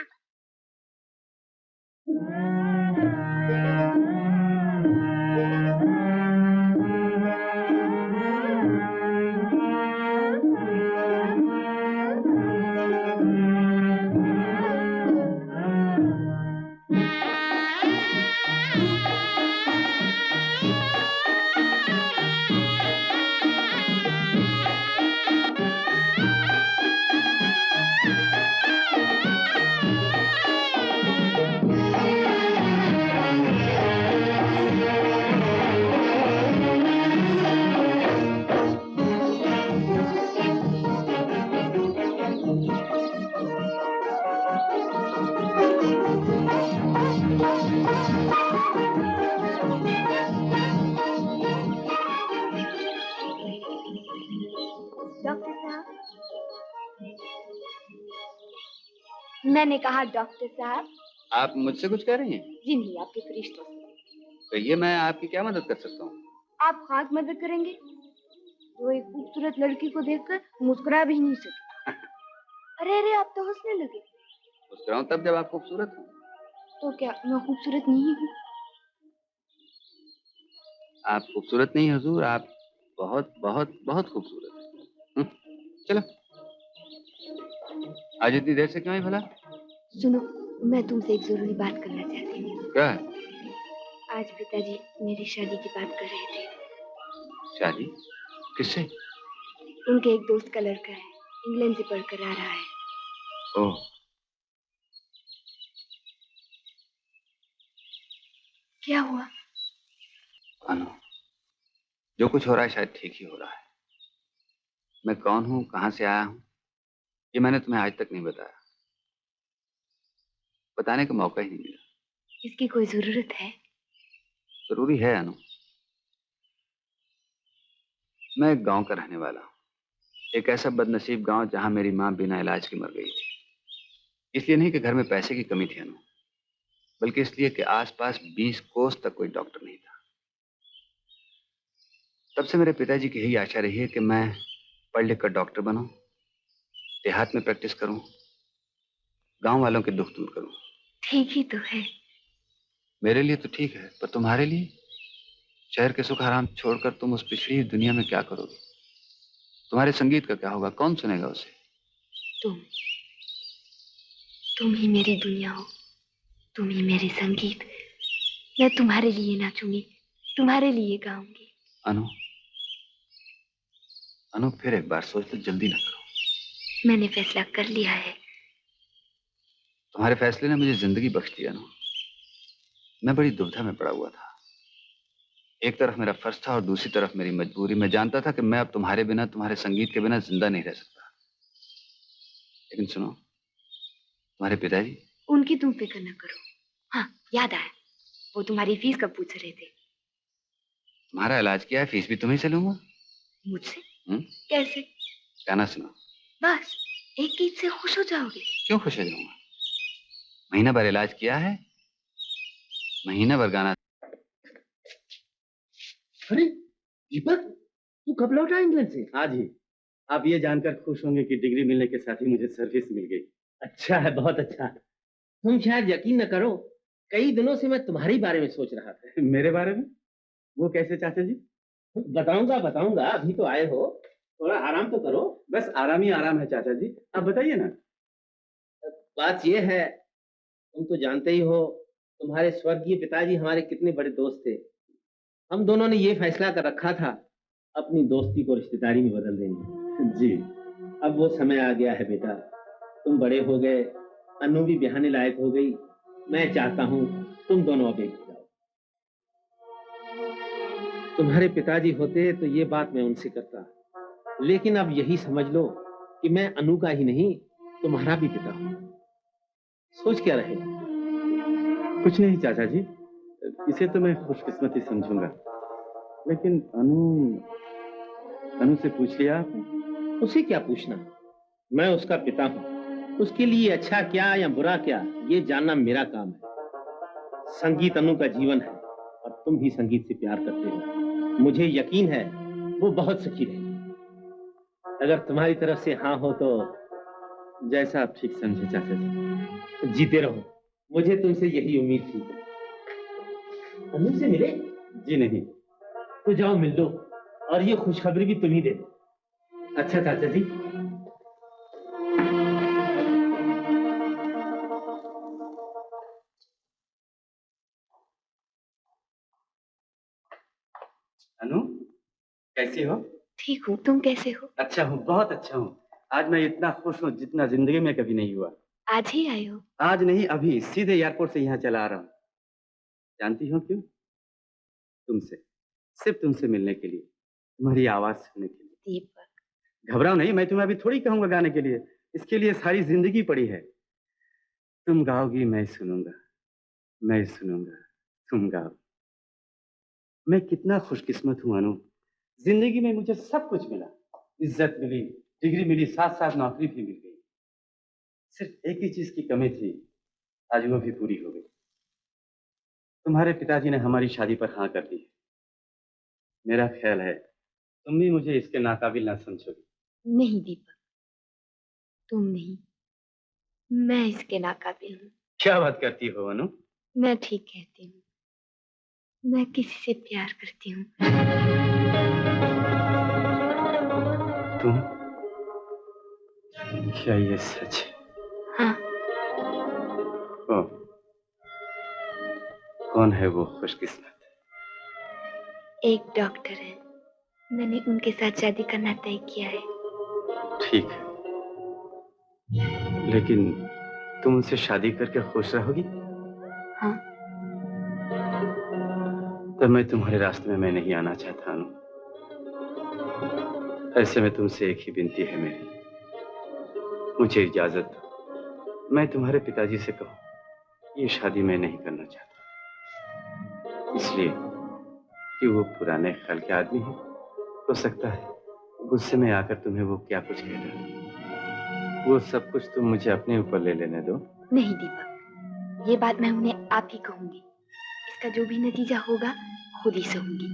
मैंने कहा डॉक्टर साहब। आप मुझसे कुछ कह रही हैं? जी नहीं, आपके फरिश्तों से। कहिए, मैं आपकी क्या मदद कर सकता हूँ? आप खास मदद करेंगे? जो एक खूबसूरत लड़की को देखकर मुस्कुरा भी नहीं सके। अरे अरे, आप तो हंसने लगे। मुस्कुराऊं तब जब आप खूबसूरत हो। तो क्या मैं खूबसूरत नहीं हूँ? आप खूबसूरत नहीं हुजूर, आप बहुत बहुत बहुत खूबसूरत हैं। चलो, आज इतनी देर से क्यों आई भला? सुनो, मैं तुमसे एक जरूरी बात करना चाहती हूँ। क्या? आज पिताजी मेरी शादी की बात कर रहे थे। शादी? किससे? उनके एक दोस्त का लड़का है, इंग्लैंड से पढ़कर आ रहा है। ओह। क्या हुआ? अनु, जो कुछ हो रहा है शायद ठीक ही हो रहा है। मैं कौन हूँ, कहाँ से आया हूँ, ये मैंने तुम्हें आज तक नहीं बताया। बताने का मौका ही नहीं मिला। इसकी कोई जरूरत है? जरूरी है अनु। मैं एक गांव का रहने वाला हूँ, एक ऐसा बदनसीब गांव जहां मेरी माँ बिना इलाज के मर गई थी। इसलिए नहीं कि घर में पैसे की कमी थी अनु, बल्कि इसलिए कि आसपास 20 कोस तक कोई डॉक्टर नहीं था। तब से मेरे पिताजी की यही आशा रही है कि मैं पढ़ लिख कर डॉक्टर बनूं, देहात में प्रैक्टिस करूं, गांव वालों के दुख दूर करूं। ठीक ही तो है। मेरे लिए तो ठीक है, पर तुम्हारे लिए? शहर के सुख आराम छोड़कर तुम उस पिछड़ी दुनिया में क्या करोगे? तुम्हारे संगीत का क्या होगा? कौन सुनेगा उसे? तुम ही मेरी दुनिया हो, तुम ही मेरे संगीत। मैं तुम्हारे लिए नाचूंगी, तुम्हारे लिए गाऊंगी। अनु, अनु, फिर एक बार सोच लो, जल्दी ना करो। मैंने फैसला कर लिया है। तुम्हारे फैसले ने मुझे जिंदगी बख्श दी अनु। मैं बड़ी दुविधा में पड़ा हुआ था। एक तरफ मेरा फर्ज था और दूसरी तरफ मेरी मजबूरी। मैं जानता था कि मैं अब तुम्हारे बिना, तुम्हारे संगीत के बिना जिंदा नहीं रह सकता। लेकिन सुनो, तुम्हारे पिताजी? उनकी तुम फिक्र न करो। हाँ, याद आया, वो तुम्हारी फीस कब पूछ रहे थे। तुम्हारा इलाज किया है, फीस भी तुम्हीं से लूंगा। मुझसे? कैसे? गाना सुनो। बस एक गीत से खुश हो जाओगे? क्यों खुश हो जाऊंगा? महीना भर इलाज किया है, महीना भर गाना। अरे दीपक, तू कब लौटा इंग्लैंड से? आज ही। आप ये जानकर खुश होंगे कि डिग्री मिलने के साथ ही मुझे सर्विस मिल गई। अच्छा है, बहुत अच्छा। तुम शायद यकीन न करो, कई दिनों से मैं तुम्हारे बारे में सोच रहा था। मेरे बारे में? वो कैसे चाचा जी? बताऊंगा बताऊंगा, अभी तो आए हो, थोड़ा आराम तो करो। बस आराम ही आराम है चाचा जी, आप बताइए ना। बात ये है, तुम तो जानते ही हो तुम्हारे स्वर्गीय पिताजी हमारे कितने बड़े दोस्त थे। हम दोनों ने ये फैसला कर रखा था, अपनी दोस्ती को रिश्तेदारी में बदल देंगे। जी। अब वो समय आ गया है बेटा, तुम बड़े हो गए, अनु भी ब्याहने लायक हो गई। मैं चाहता हूँ तुम दोनों अब एक हो जाओ। तुम्हारे पिताजी होते तो ये बात मैं उनसे करता, लेकिन अब यही समझ लो कि मैं अनु का ही नहीं, तुम्हारा भी पिता हूँ। सोच क्या रहे? कुछ नहीं चाचा जी, इसे तो मैं खुशकिस्मती समझूंगा, लेकिन अनु से पूछ लिया आपने? उसे क्या पूछना, मैं उसका पिता हूँ। उसके लिए अच्छा क्या या बुरा क्या, ये जानना मेरा काम है। संगीत अनु का जीवन है और तुम भी संगीत से प्यार करते हो। मुझे यकीन है वो बहुत सुखी रहेगी। अगर तुम्हारी तरफ से हाँ हो तो जैसा आप ठीक समझे चाचा जी। जीते रहो, मुझे तुमसे यही उम्मीद थी। अनु से मिले? जी नहीं। तो जाओ मिल लो, और ये खुशखबरी भी तुम ही दे दो। अच्छा चाचा जी। अनु, कैसी हो? ठीक हूँ, तुम कैसे हो? अच्छा हूँ, बहुत अच्छा हूँ। आज मैं इतना खुश हूँ जितना जिंदगी में कभी नहीं हुआ। आज ही आए हो? आज नहीं, अभी सीधे एयरपोर्ट से यहाँ चला आ रहा हूँ। जानती हो क्यों? तुमसे, सिर्फ तुमसे मिलने के लिए, तुम्हारी आवाज सुनने के लिए। दीपक, घबराओ नहीं, मैं तुम्हें अभी थोड़ी कहूंगा गाने के लिए, इसके लिए सारी जिंदगी पड़ी है। तुम गाओगी, मैं सुनूंगा, मैं सुनूंगा, तुम गाओ। मैं कितना खुशकिस्मत हूँ अनु, जिंदगी में मुझे सब कुछ मिला। इज्जत मिली, डिग्री मिली, साथ साथ नौकरी भी मिल गई। सिर्फ एक ही चीज की कमी थी, आज वो भी पूरी हो गई। तुम्हारे पिताजी ने हमारी शादी पर हाँ कर दी। मेरा ख्याल है तुम भी मुझे इसके नाकाबिल ना समझोगी। नहीं दीपक, तुम नहीं, मैं इसके नाकाबिल हूँ। क्या बात करती हो अनु? मैं ठीक कहती हूँ, मैं किसी से प्यार करती हूँ। तुम? क्या ये सच है? हाँ। ओ, कौन है वो खुशकिस्मत? एक डॉक्टर है, मैंने उनके साथ शादी करना तय किया है। ठीक है, लेकिन तुम उनसे शादी करके खुश रहोगी? हाँ। तो मैं तुम्हारे रास्ते में मैं नहीं आना चाहता अनु। ऐसे में तुमसे एक ही विनती है मेरी, मुझे इजाजत दो, मैं तुम्हारे पिताजी से कहूँ ये शादी मैं नहीं करना चाहता, इसलिए कि वो पुराने ख्याल के आदमी हैं। हो सकता है गुस्से में आकर तुम्हें वो क्या कुछ कह दे। वो सब कुछ तुम मुझे अपने ऊपर ले लेने दो। नहीं दीपक, ये बात मैं उन्हें आप ही कहूंगी। इसका जो भी नतीजा होगा खुद ही सहूंगी।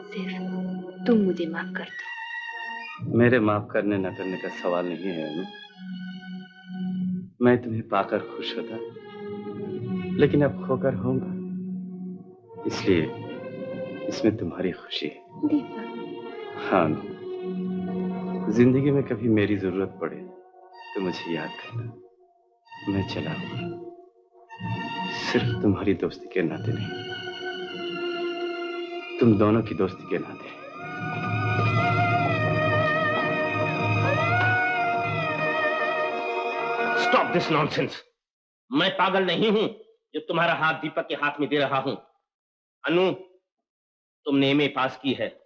सिर्फ तुम मुझे माफ कर दो। मेरे माफ करने न करने का सवाल नहीं है अनु। मैं तुम्हें पाकर खुश होता, लेकिन अब खोकर होऊंगा, इसलिए इसमें तुम्हारी खुशी है। दीपक। हाँ, जिंदगी में कभी मेरी जरूरत पड़े तो मुझे याद करना, मैं चला हूँ। सिर्फ तुम्हारी दोस्ती के नाते नहीं, तुम दोनों की दोस्ती के नाते। Stop this nonsense. मैं पागल नहीं हूं जो तुम्हारा हाथ दीपक के हाथ में दे रहा हूं। अनु, तुमने एमए पास की है,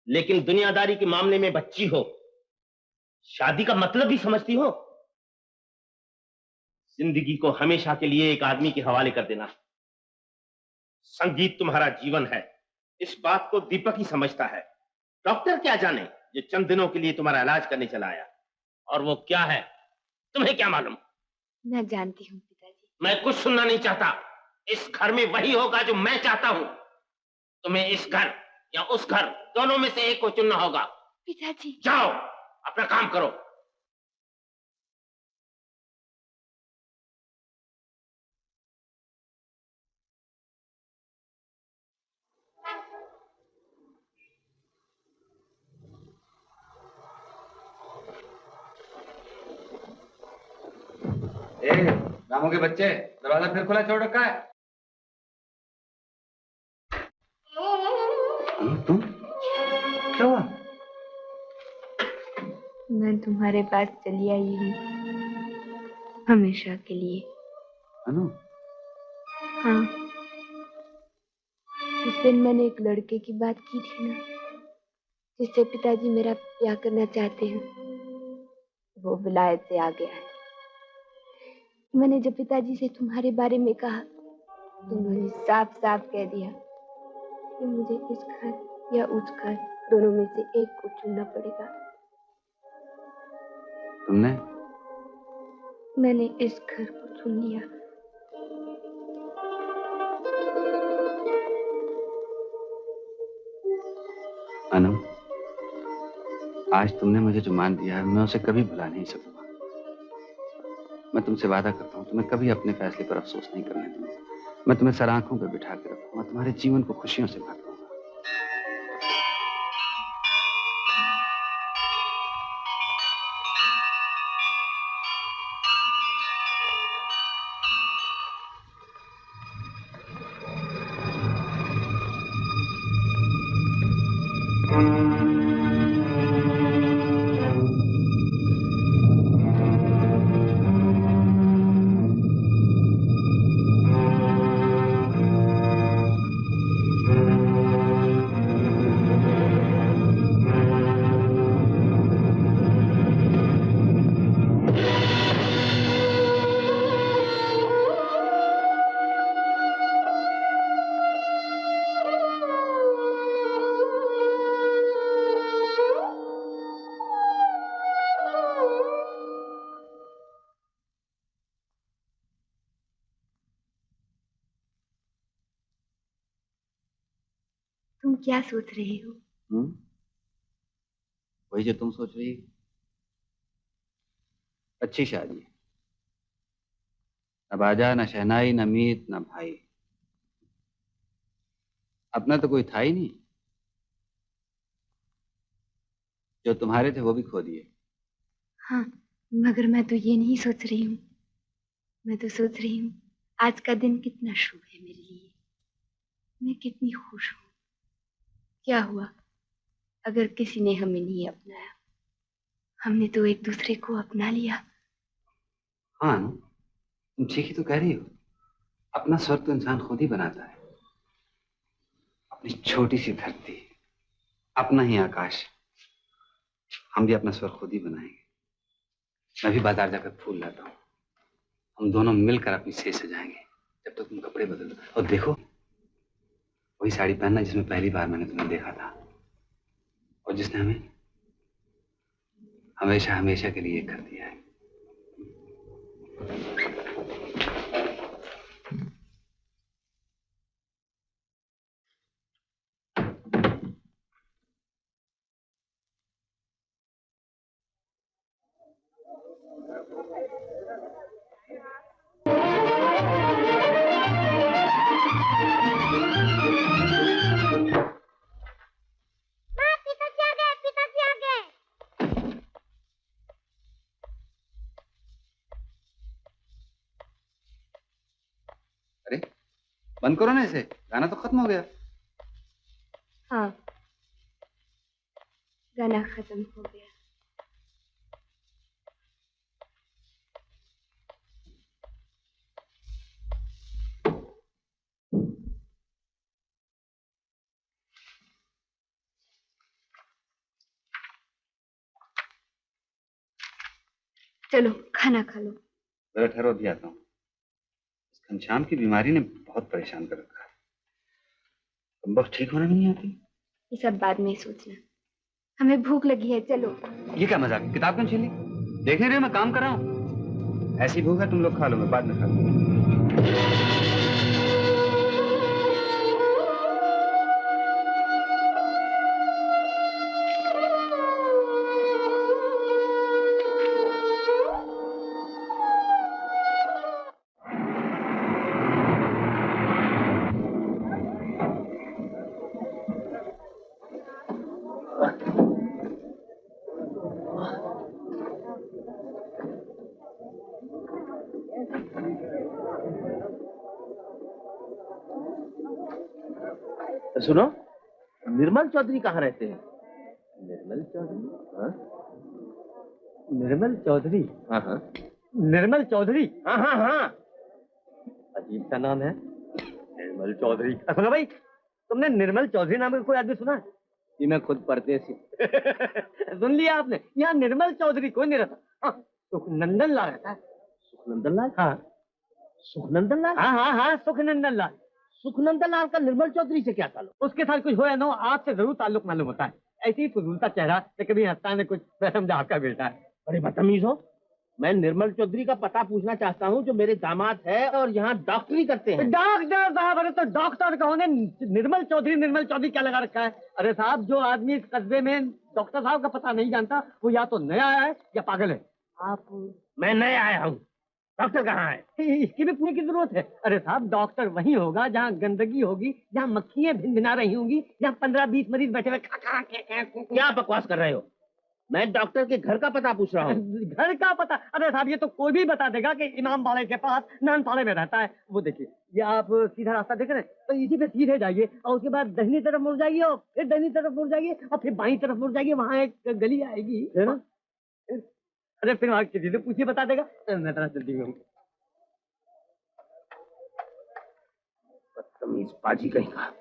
लेकिन दुनियादारी के मामले में बच्ची हो। शादी का मतलब भी समझती हो? जिंदगी को हमेशा के लिए एक आदमी के हवाले कर देना। संगीत तुम्हारा जीवन है, इस बात को दीपक ही समझता है। डॉक्टर क्या जाने जो चंद दिनों के लिए तुम्हारा इलाज करने चला आया, और वो क्या है तुम्हें क्या मालूम? मैं जानती हूँ पिताजी। मैं कुछ सुनना नहीं चाहता। इस घर में वही होगा जो मैं चाहता हूँ। तुम्हें इस घर या उस घर, दोनों में से एक को चुनना होगा। पिताजी। जाओ अपना काम करो। रामू के बच्चे, दरवाजा फिर खुला छोड़ रखा है। तुम क्या हुआ? मैं तुम्हारे पास चली आई हूँ, हमेशा के लिए। अनु? हाँ, उस दिन मैंने एक लड़के की बात की थी ना, जिससे पिताजी मेरा ब्याह करना चाहते हैं। वो विलायत से आ गया है। मैंने जब पिताजी से तुम्हारे बारे में कहा उन्होंने साफ साफ कह दिया कि मुझे इस घर या उस घर दोनों में से एक को चुनना पड़ेगा। तुमने? मैंने इस घर को चुन लिया। अनु, आज तुमने मुझे जो मान दिया है मैं उसे कभी भुला नहीं सकूंगा। मैं तुमसे वादा करता हूँ तुम्हें कभी अपने फैसले पर अफसोस नहीं करने दूंगा। मैं तुम्हें सर आंखों पर बिठा के रखूंगा, तुम्हारे जीवन को खुशियों से भर दूंगा। तुम क्या सोच रहे हो? वही जो तुम सोच रही हो। अच्छी शादी, न बाजा न शहनाई न मीत न भाई। अपना तो कोई था ही नहीं। जो तुम्हारे थे वो भी खो दिए। हाँ, मगर मैं तो ये नहीं सोच रही हूँ। मैं तो सोच रही हूँ आज का दिन कितना शुभ है मेरे लिए। मैं कितनी खुश हूँ। क्या हुआ अगर किसी ने हमें नहीं अपनाया? हमने तो एक दूसरे को अपना लिया। हाँ, तुम ठीक ही तो कह रही हो। अपना स्वर्ग तो इंसान खुद ही बनाता है। अपनी छोटी सी धरती, अपना ही आकाश। हम भी अपना स्वर्ग खुद ही बनाएंगे। मैं भी बाजार जाकर फूल लाता हूँ। हम दोनों मिलकर अपनी सेज सजाएंगे जब तक तुम कपड़े बदल दो। और देखो, वही साड़ी पहनना जिसमें पहली बार मैंने तुम्हें देखा था और जिसने हमें हमेशा हमेशा के लिए एक कर दिया है। अरे बंद करो ना इसे, गाना तो खत्म हो गया। हाँ, गाना खत्म हो गया। चलो खाना खा लो। जरा ठहरो, अभी आता हूँ। इस घनश्याम की बीमारी ने बहुत परेशान कर रखा है। तुम बस ठीक होने में नहीं आती। ये सब बाद में सोचना। हमें भूख लगी है, चलो। ये क्या मजाक है? किताब क्यों छीली? देख नहीं रहे मैं काम कर रहा हूँ। ऐसी भूख है तुम लोग खा लो, मैं बाद में खा लूंगा। सुनो, निर्मल चौधरी कहाँ रहते हैं? निर्मल चौधरी? हाँ निर्मल चौधरी? हाँ हाँ निर्मल चौधरी? हाँ हाँ हाँ। अजीब सा नाम है, निर्मल चौधरी। सुनो भाई, तुमने निर्मल चौधरी नाम का कोई आदमी सुना है? ये मैं खुद परदेसी। सुन लिया आपने? यहाँ निर्मल चौधरी कोई नहीं रहता। हाँ, सुखनंदन लाल रहता है। सुखनंदन लाल? हाँ। सुखनंदन लाल? हाँ हाँ हाँ, सुखनंदन लाल। सुखनंदन लाल का निर्मल चौधरी से क्या ताल्लुक? उसके साथ कुछ हो या ना हो, आपसे जरूर ताल्लुक मालूम होता है। ऐसे ही फजूल सा चेहरा, तो कभी हंसता है कुछ समझा आपका बेटा है। बड़े बदतमीज हो। मैं निर्मल चौधरी का पता पूछना चाहता हूँ, जो मेरे दामाद है और यहाँ डॉक्टरी करते हैं। डॉक्टर साहब, अरे तो डॉक्टर कहो ने, निर्मल चौधरी क्या लगा रखा है? अरे साहब, जो आदमी इस कस्बे में डॉक्टर साहब का पता नहीं जानता, वो या तो नया है या पागल है। आप? मैं नया आया हूँ। डॉक्टर कहाँ है? इसकी भी पूछने की जरूरत है? अरे साहब, डॉक्टर वहीं होगा जहाँ गंदगी होगी, जहाँ मक्खियां भिनभिना रही होंगी, जहाँ 15-20 मरीज बैठे हुए क्या बकवास कर रहे हो? मैं डॉक्टर के घर का पता पूछ रहा हूँ। घर का पता? अरे साहब, ये तो कोई भी बता देगा कि इमाम बाड़े के पास नानपाड़े में रहता है। वो देखिए, ये आप सीधा रास्ता देख रहे हैं, तो इसी पे सीधे जाइए और उसके बाद दाहिनी तरफ मुड़ जाइए और फिर दाहिनी तरफ मुड़ जाइए और फिर बाईं तरफ मुड़ जाइए, वहाँ एक गली आएगी, है ना? अरे फिर वहाँ किसी से पूछिए, बता देगा। मैं तरह जल्दी में हूँ। बदतमीज पाजी कहीं का।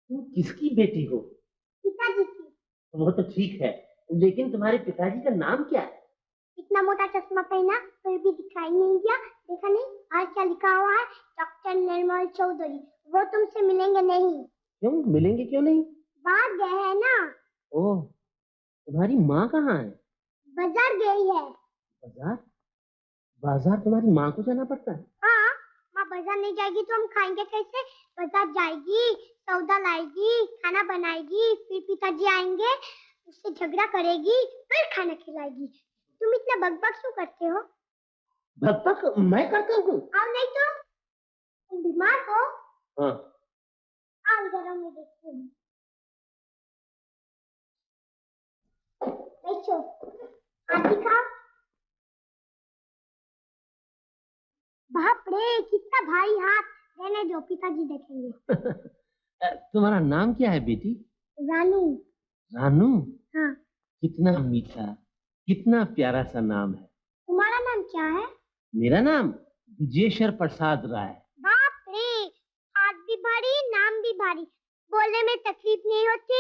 तुम किसकी बेटी हो? पिताजी की। वो तो ठीक है, लेकिन तुम्हारे पिताजी का नाम क्या है? इतना मोटा चश्मा पहना फिर भी दिखाई नहीं दिया। देखा नहीं आज क्या लिखा हुआ है? डॉक्टर निर्मल चौधरी। वो तुमसे मिलेंगे नहीं। क्यों मिलेंगे, क्यों नहीं? बाहर गए हैं ना। ओह, तुम्हारी माँ कहाँ है? बाजार गई है। बाजार? बाजार तुम्हारी माँ को जाना पड़ता है? हाँ, माँ बाजार नहीं जाएगी तो हम खाएंगे कैसे? बाजार जाएगी, सौदा लाएगी, खाना बनाएगी, फिर पिताजी आएंगे, उससे झगड़ा करेगी, फिर खाना खिलाएगी। तुम इतना बकबक क्यों करते हो? बकबक मैं करता हूँ? आओ नहीं तो। तुम बीमार हो? हाँ। आओ जरा मैं देखती हूँ। बैठो, हाथ दिखाओ। बाप रे, कितना भारी हाथ। रहने दो, पिताजी देखेंगे। तुम्हारा नाम क्या है बेटी? रानू। रानू? हाँ। कितना मीठा, कितना प्यारा सा नाम है। तुम्हारा नाम क्या है? मेरा नाम विजेश्वर प्रसाद राय। बाप रे, हाथ भी भारी, नाम भी भारी। बोलने में तकलीफ नहीं होती?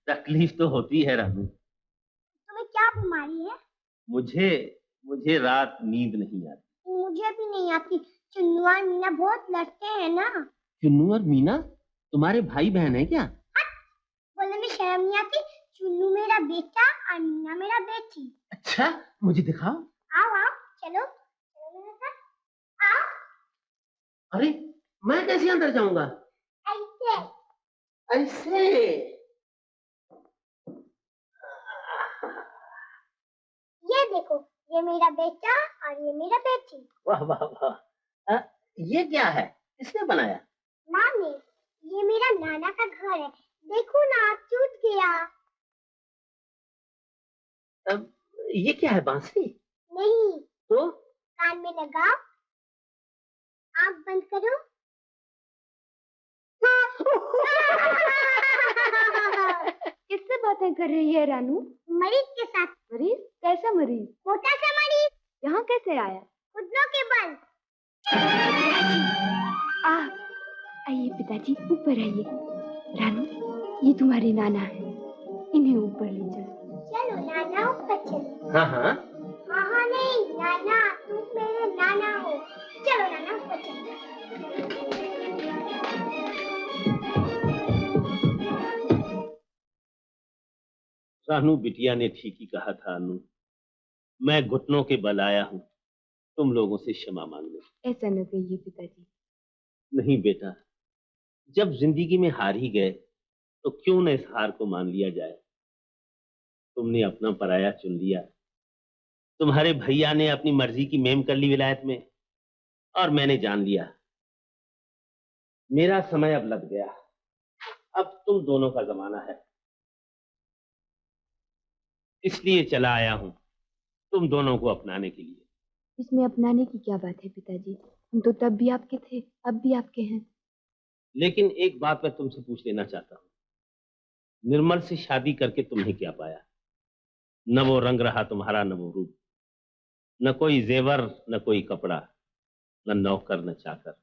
तकलीफ तो होती है रानू। तुम्हें क्या बीमारी है? मुझे रात नींद नहीं आती। मुझे भी नहीं आती। चुन्नू और मीना बहुत लड़ते हैं ना। चुन्नू और मीना तुम्हारे भाई बहन है क्या? बोलने में शर्म नहीं आती? चुन्नू मेरा बेटा और मीना मेरा बेटी। अच्छा, मुझे दिखाओ। आओ आओ, चलो चलो मेरे साथ। आओ। अरे मैं कैसे अंदर जाऊंगा? ऐसे। ऐसे? ये देखो, ये मेरा बेटा और ये मेरा बेटी। वाह वाह वाह। ये क्या है? किसने बनाया? माँ ने। ये मेरा नाना का घर है। देखो ना, टूट गया। ये क्या है, बांसुरी? नहीं। तो? कान में लगाओ, आँख बंद करो। किससे बातें कर रही है रानू? मरीज के साथ। मरीज? कैसा मरीज? मोटा सा मरीज। यहाँ कैसे आया? घुटनों के बल। आइए पिताजी, ऊपर आइए। रानू, ये तुम्हारे नाना है, इन्हें ऊपर ले चलो। चलो नाना, ऊपर चलो। हाँ हाँ। हाँ नहीं नाना, तुम मेरे नाना हो। चलो नाना, ऊपर चलो। रानू बिटिया ने ठीक ही कहा था अनु। मैं घुटनों के बल आया हूँ तुम लोगों से क्षमा मांगने। ऐसा न कहिए पिताजी। नहीं बेटा, जब जिंदगी में हार ही गए तो क्यों न इस हार को मान लिया जाए। तुमने अपना पराया चुन लिया। तुम्हारे भैया ने अपनी मर्जी की मेम कर ली विलायत में, और मैंने जान लिया मेरा समय अब लग गया। अब तुम दोनों का जमाना है। इसलिए चला आया हूँ तुम दोनों को अपनाने के लिए। इसमें अपनाने की क्या बात है पिताजी? हम तो तब भी आपके थे, अब भी आपके हैं। लेकिन एक बात मैं तुमसे पूछ लेना चाहता हूँ, निर्मल से शादी करके तुमने क्या पाया? न वो रंग रहा तुम्हारा, न वो रूप, न कोई जेवर, न कोई कपड़ा, न नौकर न चाकर।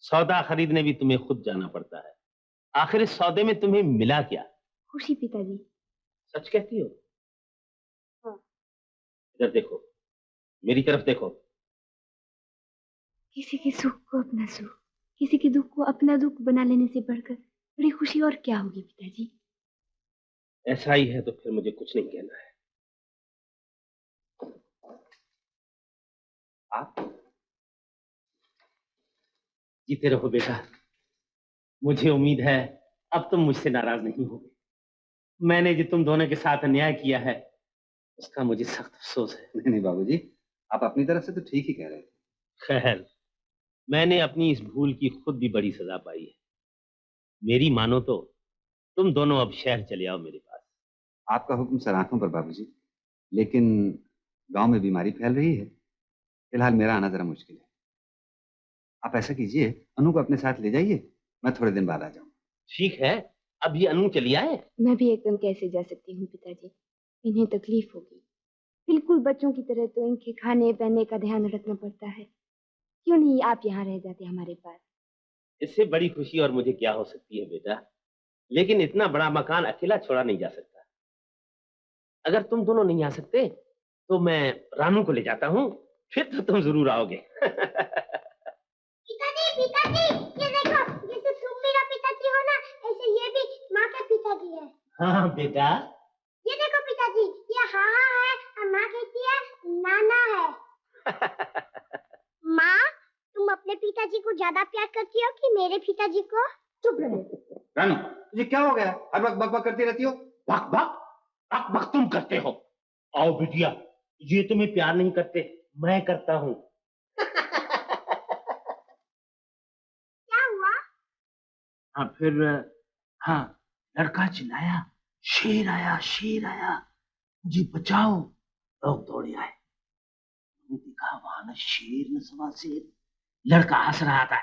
सौदा खरीदने भी तुम्हें खुद जाना पड़ता है। आखिर इस सौदे में तुम्हें मिला क्या? खुशी पिताजी। सच कहती हो? हाँ। इधर देखो, मेरी तरफ देखो। किसी के सुख को अपना सुख, किसी के दुख को अपना दुख बना लेने से बढ़कर बड़ी खुशी और क्या होगी पिताजी? ऐसा ही है तो फिर मुझे कुछ नहीं कहना है। आप जीते रहो बेटा। मुझे उम्मीद है अब तुम मुझसे नाराज नहीं होगे। मैंने जो तुम दोनों के साथ अन्याय किया है उसका मुझे सख्त अफसोस है। नहीं बाबूजी, आप अपनी तरफ से तो ठीक ही कह रहे थे। खैर, मैंने अपनी इस भूल की खुद भी बड़ी सजा पाई है। मेरी मानो तो तुम दोनों अब शहर चले आओ मेरे पास। आपका हुक्म सर आंखों पर बाबूजी, लेकिन गांव में बीमारी फैल रही है। फिलहाल मेरा आना जरा मुश्किल है। आप ऐसा कीजिए, अनु को अपने साथ ले जाइए, मैं थोड़े दिन बाद आ जाऊंगा। ठीक है, अब ये अनु चली आए। मैं भी एकदम कैसे जा सकती हूँ पिताजी? इन्हें तकलीफ होगी। बिल्कुल बच्चों की तरह तो इनके खाने पहनने का ध्यान रखना पड़ता है। क्यों नहीं आप यहाँ रह जाते हमारे पास? इससे बड़ी खुशी और मुझे क्या हो सकती है बेटा। लेकिन इतना बड़ा मकान अकेला छोड़ा नहीं जा सकता। अगर तुम दोनों नहीं आ सकते तो मैं रानू को ले जाता हूँ, फिर तो तुम जरूर आओगे। पिताजी, ये देखो, जैसे तुम मेरा पिताजी हो ना, ऐसे ये भी माँ का पिताजी है। हाँ बेटा। ये देखो पिताजी, ये हाँ है और माँ कहती है नाना है। माँ, तुम अपने पिताजी को ज्यादा प्यार करती हो कि मेरे पिताजी को? चुप रहो। रानू, तुझे क्या हो गया? हर वक्त बक करती रहती हो। बक तुम करते हो। आओ बिटिया, ये तुम्हें प्यार नहीं करते, मैं करता हूँ। क्या हुआ? हाँ फिर, हाँ, लड़का चिल्लाया, शेर आया, शेर आया, मुझे बचाओ। लोग दौड़े आए, मैंने देखा वहां न शेर न सवा शेर। लड़का हंस रहा था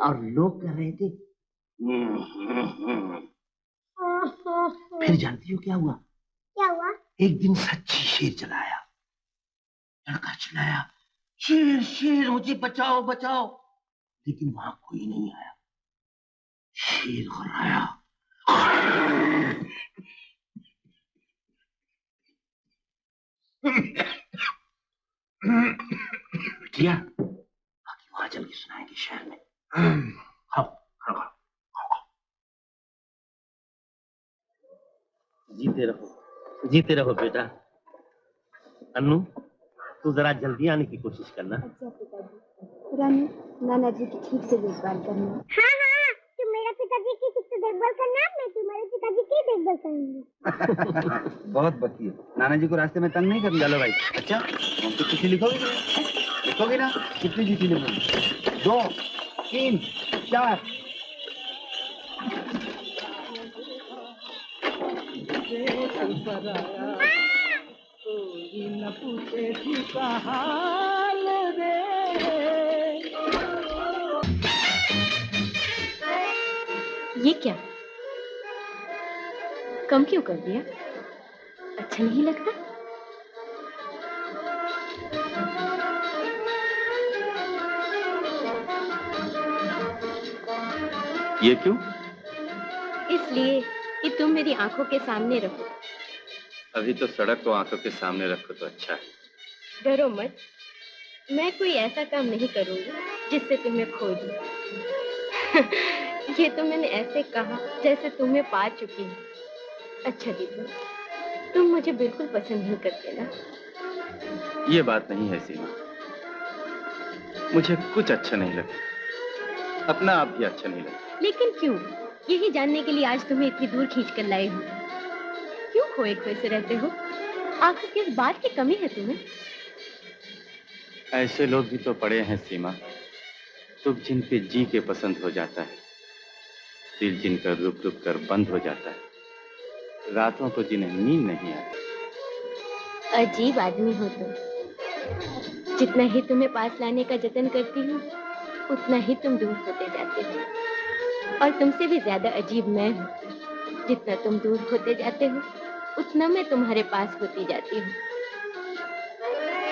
और लोग कह रहे थे। फिर जानती हो क्या हुआ? क्या हुआ? एक दिन सच्ची शेर चला आया। लड़का चिल्लाया, शेर शेर मुझे बचाओ बचाओ, लेकिन वहां कोई नहीं आया। शेर घुर्राया, बिटिया बाकी वहां चल के सुनाएंगे शहर में। खाओ खाओ खाओ खाओ। जीते रहो बेटा। अन्नू, तू जरा जल्दी आने की कोशिश करना। अच्छा पिताजी। रानू, नाना जी की ठीक से देखभाल करना। हाँ हाँ, तुम मेरे पिताजी की ठीक से देखभाल करना, मैं तुम्हारे पिताजी की देखभाल करूंगी। बहुत बकी है। नाना जी को रास्ते में तंग नहीं करना। चलो भाई। अच्छा, हम तो चिट्ठी लिखोगे ना? कितनी चिट्ठी लिखोगे? 2, 3, 4। कोई न पूछे थी का हाल रे। ये क्या? कम क्यों कर दिया? अच्छा नहीं लगता? ये क्यों? इसलिए कि तुम मेरी आंखों के सामने रहो। अभी तो सड़क को आंखों के सामने रखो तो अच्छा है। डरो मत, मैं कोई ऐसा काम नहीं करूंगी जिससे तुम्हें खो दूं। ये तो मैंने ऐसे कहा जैसे तुम्हें पा चुकी हूँ। अच्छा दीपू, तुम मुझे बिल्कुल पसंद नहीं करते ना? ये बात नहीं है सीमा, मुझे कुछ अच्छा नहीं लगता, अपना आप भी अच्छा नहीं लगता। लेकिन क्यों? यही जानने के लिए आज तुम्हें इतनी दूर खींच कर लाई हूँ। क्यों खोए खोए से रहते हो? आखिर किस बात की कमी है तुम्हें? ऐसे लोग भी तो पड़े हैं सीमा, सुख जिनके जी के पसंद हो जाता है, दिल जिनका रुक रुक कर बंद हो जाता है। रातों को जिन्हें नींद नहीं आती। अजीब आदमी हो तुम। जितना ही तुम्हें पास लाने का जतन करती हूँ, उतना ही तुम दूर होते जाते हो। और तुमसे भी ज्यादा अजीब मैं हूँ। जितना तुम दूर होते जाते हो, उतना मैं तुम्हारे पास होती जाती हूँ।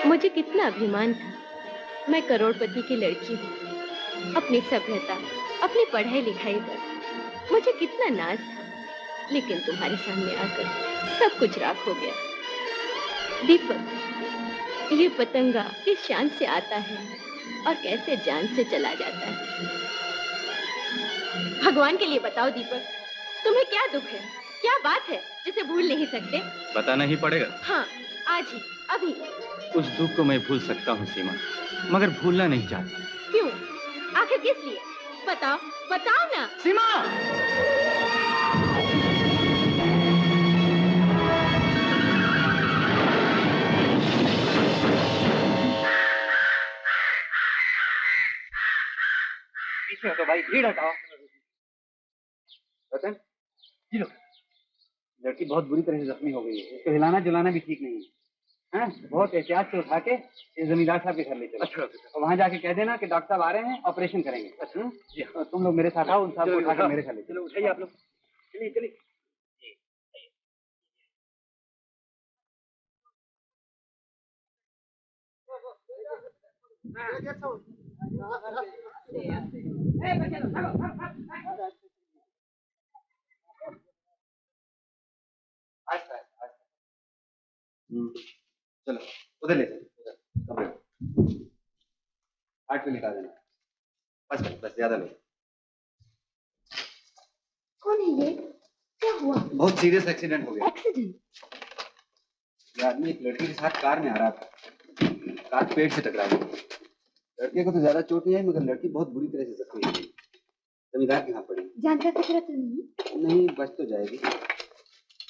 मुझे कितना अभिमान था, मैं करोड़पति की लड़की हूँ। अपनी सभ्यता, अपनी पढ़ाई लिखाई पर मुझे कितना नाज था, लेकिन तुम्हारे सामने आकर सब कुछ राख हो गया। दीपक, ये पतंगा किस शान से आता है और कैसे जान से चला जाता है। भगवान के लिए बताओ दीपक, तुम्हें क्या दुख है, क्या बात है जिसे भूल नहीं सकते? बताना ही पड़ेगा। हाँ, आज ही, अभी। उस दुख को मैं भूल सकता हूँ सीमा, मगर भूलना नहीं चाहता। क्यों? आखिर किस लिए? बताओ, बताओ ना। सीमा! पीछे हटो भाई, भीड़ हटाओ। रतन, जी लो। लड़की बहुत बुरी तरह से जख्मी हो गई है, इसको हिलाना जुलाना भी ठीक नहीं है। हाँ, बहुत एहतियात से उठा के ये जमींदार साहब के घर ले चलो। अच्छा, और वहाँ जाके कह देना कि डॉक्टर साहब आ रहे हैं, ऑपरेशन करेंगे। अच्छा जी हाँ। तुम लोग मेरे साथ आओ, उन साहब को उठा के मेरे घर ले चलो। उठाइए आप लोग, चलिए चलिए। चलो उधर ले चलो, हार्ट पे निकाल देना। बस बस ज्यादा नहीं। कौन है ये? क्या हुआ? बहुत सीरियस एक्सीडेंट हो गया। एक्सीडेंट? ये आदमी एक लड़की के साथ कार में आ रहा था, कार पेड़ से टकरा गई। लड़के को तो ज्यादा चोट नहीं आई, मगर लड़की बहुत बुरी तरह से जख्मी हो गई। जमींदार के यहाँ पड़ी। जान का खतरा तो नहीं? नहीं, बच तो जाएगी,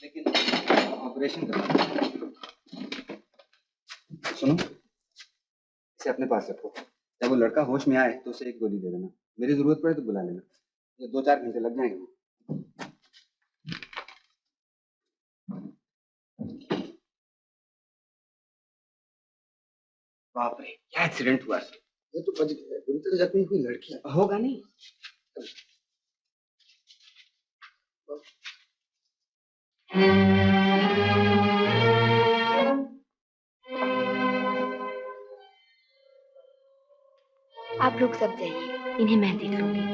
लेकिन ऑपरेशन करना है। सुनो, इसे अपने पास रखो। जब वो लड़का होश में आए तो उसे एक गोली दे देना। मेरी जरूरत पड़े तो बुला लेना। ये 2-4 घंटे लग जाएंगे। बाप रे, क्या एक्सीडेंट हुआ? ये तो बच गया। बुरी तरह जख्मी हुई लड़की होगा नहीं। आप लोग सब जाइए, इन्हें मैं देख लूंगी।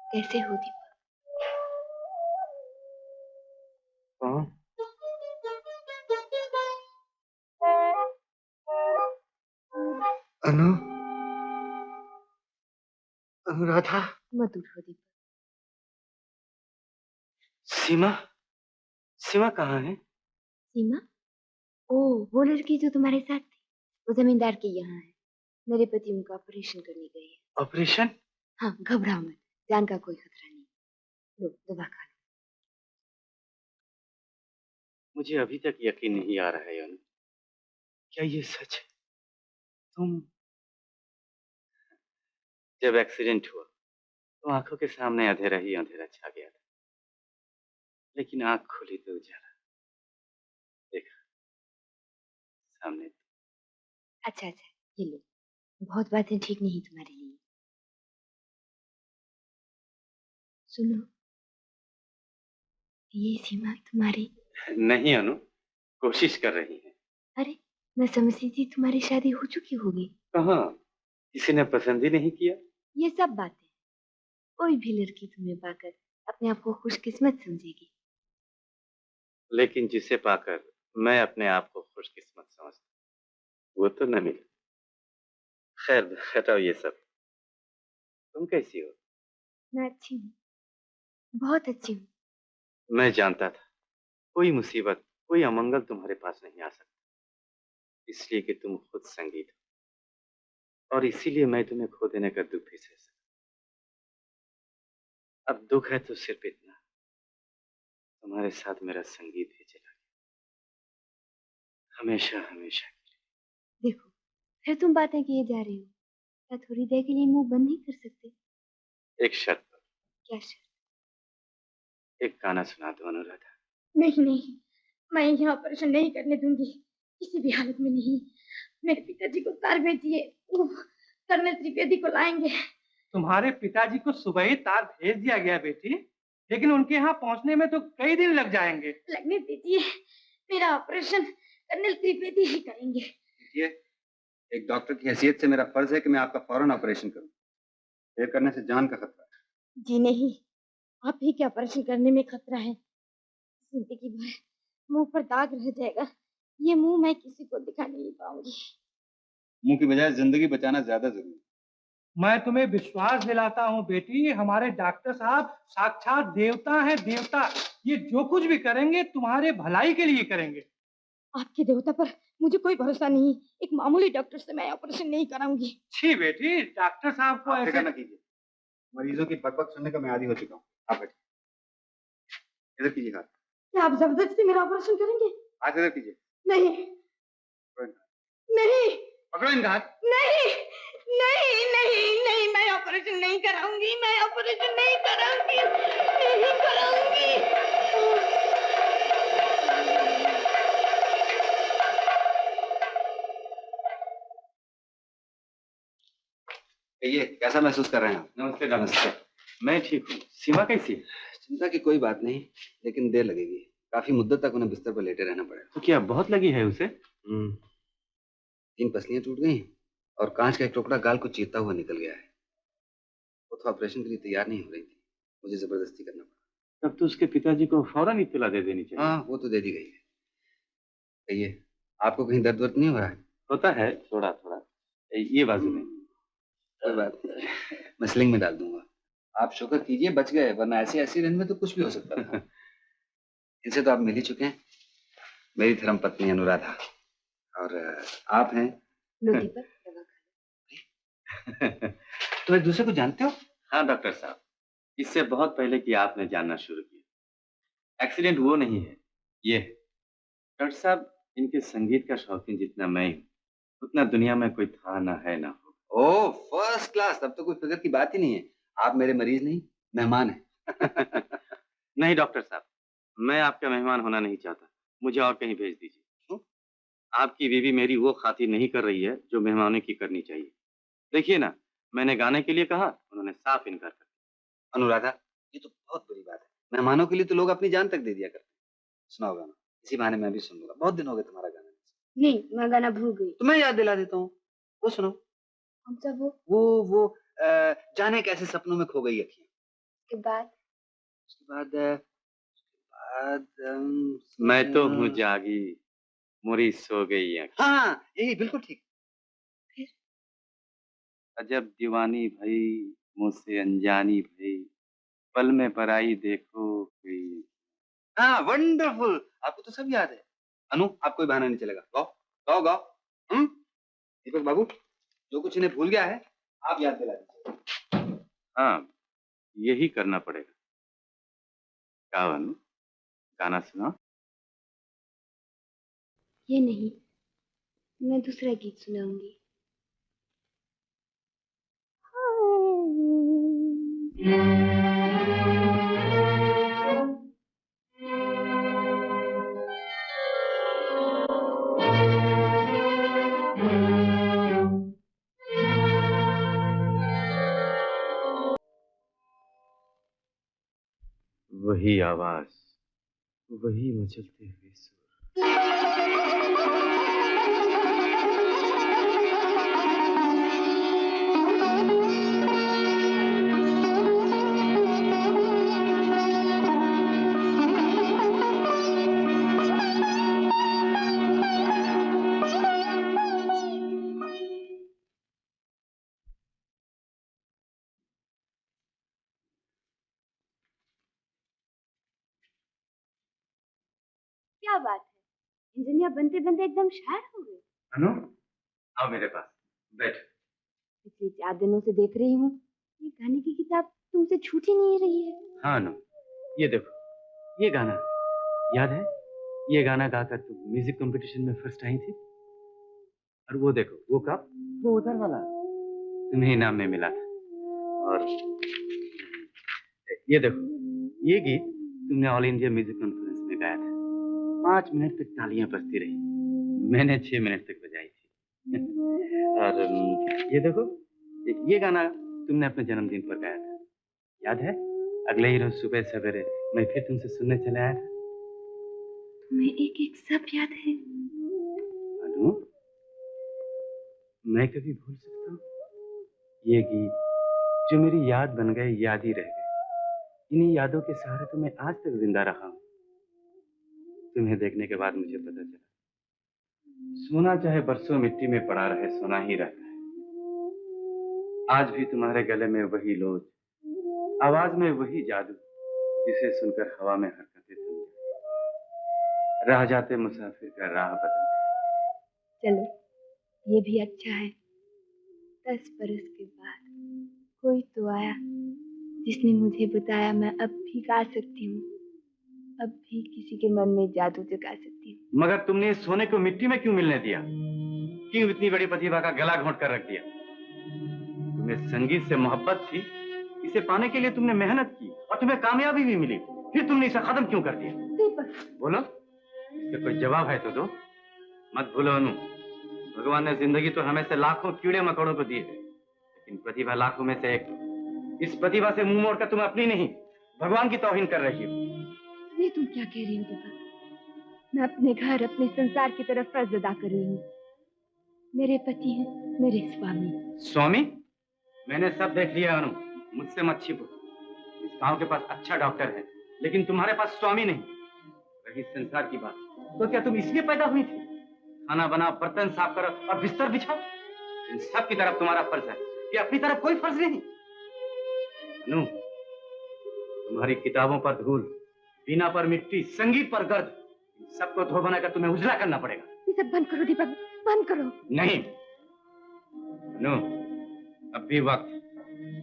कैसे हो दीपक? अनु, अनुराधा। मत उठो दीपक। सीमा, सीमा कहाँ है? सीमा? ओ, वो लड़की जो तुम्हारे साथ थी, वो जमींदार के यहाँ है। मेरे पति उनका ऑपरेशन करने गए हैं। ऑपरेशन? हाँ, घबराओ मत, जान का कोई खतरा नहीं। लो, दवा खा लो। मुझे अभी तक यकीन नहीं आ रहा है अनु, क्या ये सच है? तुम जब एक्सीडेंट हुआ तो आंखों के सामने अंधेरा ही अंधेरा छा गया था, लेकिन आंख खुली तो उजाला देखा सामने। अच्छा अच्छा, ये लो। बहुत बातें ठीक नहीं तुम्हारे लिए। सुनो, ये सीमा तुम्हारी? नहीं अनु, कोशिश कर रही है। अरे, मैं समझती थी तुम्हारी शादी हो चुकी होगी। कहाँ, किसी ने पसंद ही नहीं किया। ये सब बातें, कोई भी लड़की तुम्हें पाकर अपने आप को खुशकिस्मत समझेगी। लेकिन जिसे पाकर मैं अपने आप को खुशकिस्मत समझता, वो तो न मिला। खैर हटाओ ये सब। तुम कैसी हो? मैं अच्छी हूँ, बहुत अच्छी हूँ। मैं जानता था कोई मुसीबत, कोई अमंगल तुम्हारे पास नहीं आ सकता, इसलिए कि तुम खुद संगीत हो, और इसीलिए मैं तुम्हें खो देने का दुख भी सह सकता। अब दुख है तो सिर्फ इतना तुम्हारे साथ मेरा संगीत भी चला गया, हमेशा हमेशा। देखो फिर तुम बातें किए जा रही हो। क्या थोड़ी देर के लिए मुंह बंद नहीं कर सकते? एक शर्त पर, क्या शर्त? एक गाना सुना दो अनुराधा। नहीं नहीं, मैं यहाँ ऑपरेशन नहीं करने दूंगी, किसी भी हालत में नहीं। मेरे पिताजी को तार भेजिए, वो कर्नल त्रिवेदी को लाएंगे। तुम्हारे पिताजी को सुबह ही तार भेज दिया गया बेटी, लेकिन उनके यहाँ पहुँचने में तो कई दिन लग जाएंगे। लगने दीजिए, मेरा ऑपरेशन कर्नल त्रिवेदी ही करेंगे। देखिए, एक डॉक्टर की हैसियत से मेरा फर्ज है कि मैं आपका फौरन ऑपरेशन करूं। देर करने से जान का खतरा है। जी नहीं, आप ही के ऑपरेशन करने में खतरा है। जिंदगी भर मुंह पर दाग रह जाएगा। ये मुंह मैं किसी को दिखा नहीं पाऊंगी। मुंह की बजाय जिंदगी बचाना ज्यादा जरूरी है। मैं तुम्हें विश्वास दिलाता हूँ बेटी, हमारे डॉक्टर साहब साक्षात देवता हैं, देवता। ये जो कुछ भी करेंगे तुम्हारे भलाई के लिए करेंगे। आपके देवता पर मुझे कोई भरोसा नहीं। एक मामूली डॉक्टर से मैं ऑपरेशन नहीं कराऊंगी। छी बेटी, डॉक्टर साहब को आप ऐसे न कीजिए, मरीजों की बकबक सुनने का मैं आदी हो चुका हूँ। आप बैठिए, इधर कीजिए हाथ। क्या आप जबरदस्ती मेरा ऑपरेशन करेंगे? हाथ इधर कीजिए। नहीं नहीं, पकड़ो इनका हाथ। नहीं नहीं नहीं नहीं, मैं ऑपरेशन नहीं कराऊंगी, मैं ऑपरेशन नहीं कराऊंगी, नहीं कराऊंगी। ये कैसा महसूस कर रहे हैं आप? नमस्ते डॉक्टर। मैं ठीक हूँ। सीमा कैसी है? चिंता की कोई बात नहीं, लेकिन देर लगेगी। काफी मुद्दत तक उन्हें बिस्तर पर लेटे रहना पड़ेगा। तो क्या बहुत लगी है उसे? 3 पसलियां टूट गई और कांच का एक टुकड़ा गाल को चीरता हुआ निकल गया है। वो तो ऑपरेशन के लिए तैयार नहीं हो रही थी, मुझे जबरदस्ती करना पड़ा। तब तो उसके पिताजी को फौरन इत्तला दे देनी चाहिए। हाँ, वो तो दे दी गई है। कहिए, आपको कहीं दर्द वर्द नहीं हो रहा है? होता है थोड़ा थोड़ा, ये बाजू में। कोई बात नहीं, मैं स्लिंग में डाल दूंगा। आप शुक्र कीजिए बच गए, वरना ऐसे एक्सीडेंट में तो कुछ भी हो सकता था। इनसे तो आप मिल ही चुके हैं, मेरी धर्म पत्नी अनुराधा, और आप हैं लो दीपक, दवा खा लो। तो एक दूसरे को जानते हो? हाँ डॉक्टर साहब, इससे बहुत पहले कि आपने जानना शुरू किया। एक्सीडेंट वो नहीं है, ये है। डॉक्टर साहब, इनके संगीत का शौकीन जितना मैं हूँ, उतना दुनिया में कोई था ना है ना हो। ओह, फर्स्ट क्लास, तब तो कोई फिक्र की बात ही नहीं है। आप मेरे मरीज नहीं, मेहमान हैं। नहीं डॉक्टर साहब, मैं आपका मेहमान होना नहीं चाहता। मुझे और कहीं भेज दीजिए। क्यों? आपकी बीवी मेरी वो खातिर नहीं कर रही है जो मेहमानों की करनी चाहिए। देखिए ना, मैंने गाने के लिए कहा, उन्होंने साफ इनकार कर दिया। अनुराधा, ये तो बहुत बुरी बात है। मेहमानों के लिए तो लोग अपनी जान तक दे दिया करते हैं। सुनाओ गाना, इसी बहाने मैं भी सुन लूंगा। बहुत दिन हो गए तुम्हारा गाना। नहीं, मैं गाना भूल गई। तो मैं याद दिला देता हूँ, वो सुनो। कौन सा? वो जाने कैसे सपनों में खो गई अखियां। उसके बाद मैं तो हूँ जागी, मोरी सो गई आँखें। हाँ, यही बिल्कुल ठीक। अजब दीवानी भई, मुझसे अनजानी भई, पल में पराई देखो गई। हाँ, वंडरफुल, आपको तो सब याद है। अनु, आप कोई बहाना नहीं चलेगा, गाओ गाओ गाओ। दीपक बाबू, जो कुछ इन्हें भूल गया है, आप याद दिला दीजिए। हाँ, यही करना पड़ेगा। गाओ अनु, गाना सुनाओ। ये नहीं, मैं दूसरा गीत सुनाऊंगी। वही आवाज, वही मचलते हुए सुर। क्या बात है, इंजीनियर बनते बनते एकदम शायर हो गए। अनु, आओ मेरे पास, बैठ। पिछले 4 दिनों से देख रही हूँ, ये गाने की किताब तुमसे छूट ही नहीं रही है। हाँ अनु, ये देखो, ये गाना याद है ये गाना गाकर तुम म्यूजिक कंपटीशन में फर्स्ट आई थी? और वो देखो वो कप, वो उधर वाला तुम्हें इनाम में मिला था। और ये देखो ये गीत तुमने ऑल इंडिया म्यूजिक कॉन्फ्रेंस में गाया था। 5 मिनट तक तालियां बजती रही, मैंने 6 मिनट तक बजाई थी। और ये देखो ये गाना तुमने अपने जन्मदिन पर गाया था, याद है? अगले ही रोज सुबह सवेरे मैं फिर तुमसे सुनने चले आया था। तुम्हें एक एक सब याद है? अनु, मैं कभी भूल सकता हूँ? ये गीत जो मेरी याद बन गए, याद ही रह गए। इन्हीं यादों के सहारे तो मैं आज तक जिंदा रहा हूँ। तुम्हें देखने के बाद मुझे पता चला सोना चाहे बरसों मिट्टी में पड़ा रहे, सोना ही रहता है। आज भी तुम्हारे गले में वही लोज, आवाज में वही जादू, जिसे सुनकर हवा में हरकतें थम जाए, रह जाते मुसाफिर का राह बदल जाए। चलो ये भी अच्छा है। 10 बरस के बाद कोई तो आया जिसने मुझे बताया मैं अब भी गा सकती हूँ, अब भी किसी के मन में जादू जगा सकती हूँ। मगर तुमने इस सोने को मिट्टी में क्यों मिलने दिया? क्यों इतनी बड़ी प्रतिभा का गला घोंट कर रख दिया? तुम्हें संगीत से मोहब्बत थी, इसे पाने के लिए तुमने मेहनत की और तुम्हें कामयाबी भी मिली, फिर तुमने इसे खत्म क्यों कर दिया? बोलो, इसका कोई जवाब है तो दो। मत भूलो अनु, भगवान ने जिंदगी तो हमें से लाखों कीड़े मकोड़ों को दी है, लेकिन प्रतिभा लाखों में से एक। इस प्रतिभा से मुंह मोड़कर तुम अपनी नहीं भगवान की तौहीन कर रही हो। ये तुम क्या कह रही हो दीपक? मैं अपने घर, अपने संसार की तरफ फर्ज अदा कर रही हूँ। मेरे पति हैं मेरे स्वामी। स्वामी? मैंने सब देख लिया अनु, मुझसे मत छिपो। इस गांव के पास अच्छा डॉक्टर है, लेकिन तुम्हारे पास स्वामी नहीं। रही संसार की बात, तो क्या तुम इसलिए पैदा हुई थी? खाना बनाओ, बर्तन साफ करो और बिस्तर बिछाओ। इन सब की तरफ तुम्हारा फर्ज है कि अपनी तरफ कोई फर्ज नहीं। अनु, तुम्हारी किताबों पर धूल, बीना पर मिट्टी, संगीत पर गर्द, इन सबको धो बनाकर तुम्हें उजला करना पड़ेगा। ये सब बंद करो दीपक, बंद करो। नहीं अनु, अब भी वक्त।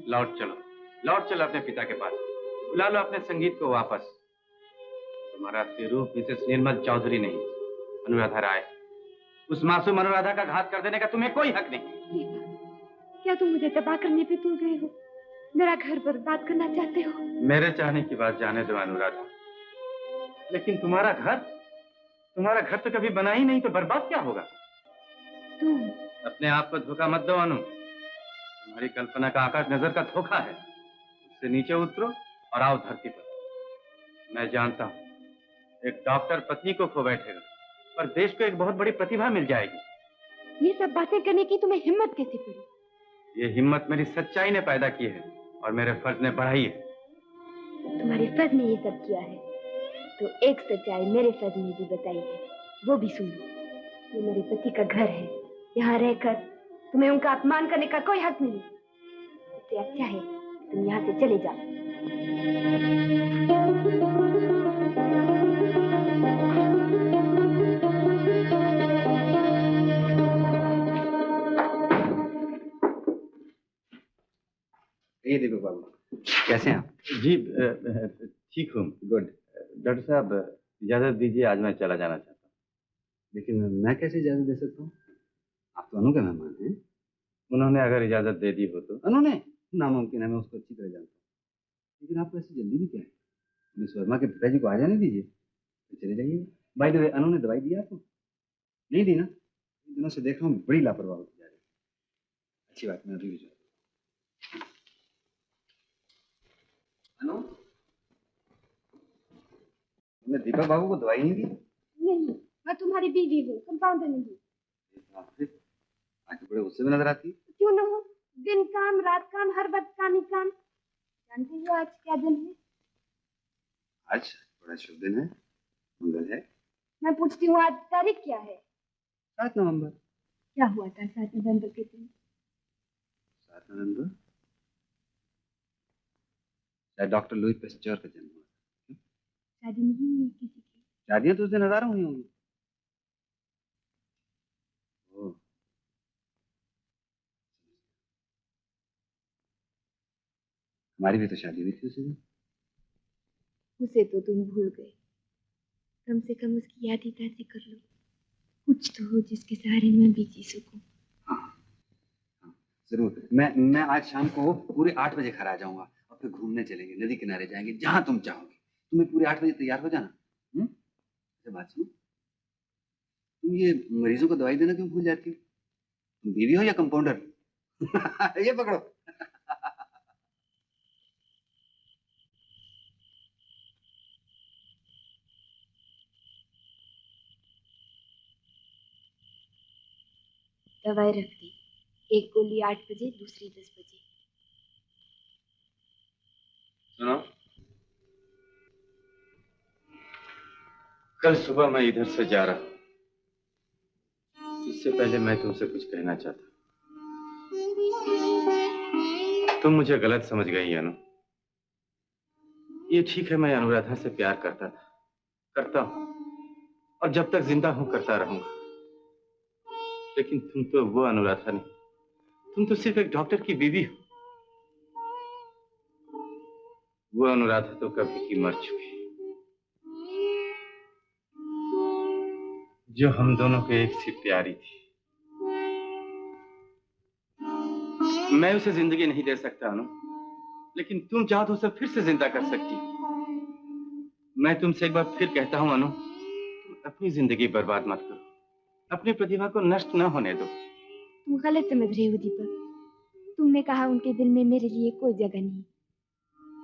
लौट चलो अपने पिता के पास, बुला लो अपने संगीत को वापस। तुम्हारा असली रूप मिसेस निर्मल चौधरी नहीं, अनुराधा राय। उस मासूम अनुराधा का घात कर देने का तुम्हें कोई हक नहीं। क्या तुम मुझे तबाह करने पे तुल गए हो? मेरा घर बर्बाद करना चाहते हो? मेरे चाहने की बात जाने दो अनुराधा, लेकिन तुम्हारा घर तो कभी बना ही नहीं, तो बर्बाद क्या होगा? तुम अपने आप को धोखा मत दो अनु। तुम्हारी कल्पना का आकाश नजर का धोखा है। उससे नीचे उतरो और आओ धरती पर। मैं जानता हूँ एक डॉक्टर पत्नी को खो बैठेगा, पर देश को एक बहुत बड़ी प्रतिभा मिल जाएगी। ये सब बातें करने की तुम्हें हिम्मत कैसे पड़ी? ये हिम्मत मेरी सच्चाई ने पैदा की है और मेरे फर्ज ने बढ़ाई है। तुम्हारे फर्ज ने ये सब किया है, तो एक सच्चाई मेरे फर्ज ने भी बताई है, वो भी सुनो। ये मेरे पति का घर है, यहाँ रहकर तुम्हें उनका अपमान करने का कोई हक नहीं। इससे अच्छा है तुम यहाँ से चले जाओ। ये दीपक बाबू, कैसे हैं आप? जी ठीक हूँ। गुड। डॉक्टर साहब इजाजत दीजिए, आज मैं चला जाना चाहता हूँ। लेकिन मैं कैसे इजाजत दे सकता हूँ? आप तो अनु के मेहमान हैं। उन्होंने अगर इजाजत दे दी हो तो? अनु ने? नामुमकिन है, मैं उसको अच्छी तरह जानता हूँ। लेकिन आपको ऐसी जल्दी भी क्या है? मिस वर्मा के पिताजी को आ जाने दीजिए, तो चले जाइए। बाय द वे, अनु ने दवाई दी आपको? नहीं दी ना? इन दिनों से देख रहा हूँ बड़ी लापरवाह होती जा रही है। अच्छी बात, मैं अभी भी जाऊँ। अनु, तुमने दीपक बाबू को दवाई नहीं दी? नहीं, मैं तुम्हारी बीवी हूँ, कंपाउंडर नहीं। आज तो बड़े गुस्से में नजर आती है। क्यों न हो, दिन काम रात काम, हर वक्त काम ही काम। जानते हो आज क्या दिन है? आज बड़ा शुभ दिन है, मंगल है। मैं पूछती हूँ आज तारीख क्या है? 7 नवंबर। क्या हुआ था 7 नवंबर के दिन? 7 नवंबर शायद डॉक्टर लुई पेस्चर का जन्म हुआ। शादी नहीं हुई किसी की? शादियां तो उस दिन हजारों हुई होंगी। हमारी भी तो शादी हुई थी उसी दिन। उसे तो तुम भूल गए, कम से कम उसकी याद ही ताज़ी कर लो। कुछ तो हो जिसके सहारे मैं भी जी सकूं। जरूर। मैं आज शाम को पूरे 8 बजे घर आ जाऊंगा और फिर घूमने चलेंगे, नदी किनारे जाएंगे, जहां तुम चाहोगे। तुम्हें पूरे 8 बजे तैयार हो जाना। अच्छा बात सुनो, तुम ये मरीजों को दवाई देना क्यों भूल जाती हो? तुम बीवी हो या कंपाउंडर? ये पकड़ो। दवाई रख दी। एक गोली 8 बजे, दूसरी 10 बजे। सुनो, कल सुबह मैं इधर से जा रहा हूं। इससे पहले मैं तुमसे कुछ कहना चाहता। तुम मुझे गलत समझ गई अनु। ये ठीक है, मैं अनुराधा से प्यार करता था, करता हूं, और जब तक जिंदा हूं करता रहूंगा। लेकिन तुम तो वो अनुराधा नहीं, तुम तो सिर्फ एक डॉक्टर की बीवी हो। वो अनुराधा तो कभी की मर चुकी, जो हम दोनों के एक सी प्यारी थी। मैं उसे जिंदगी नहीं दे सकता अनु, लेकिन तुम चाहो तो उसे फिर से जिंदा कर सकती हो। मैं तुमसे एक बार फिर कहता हूं अनु, तुम अपनी जिंदगी बर्बाद मत करो, अपनी प्रतिभा को नष्ट न होने दो। तुम गलत समझ रहे हो दीपक। तुमने कहा उनके दिल में मेरे लिए कोई जगह नहीं।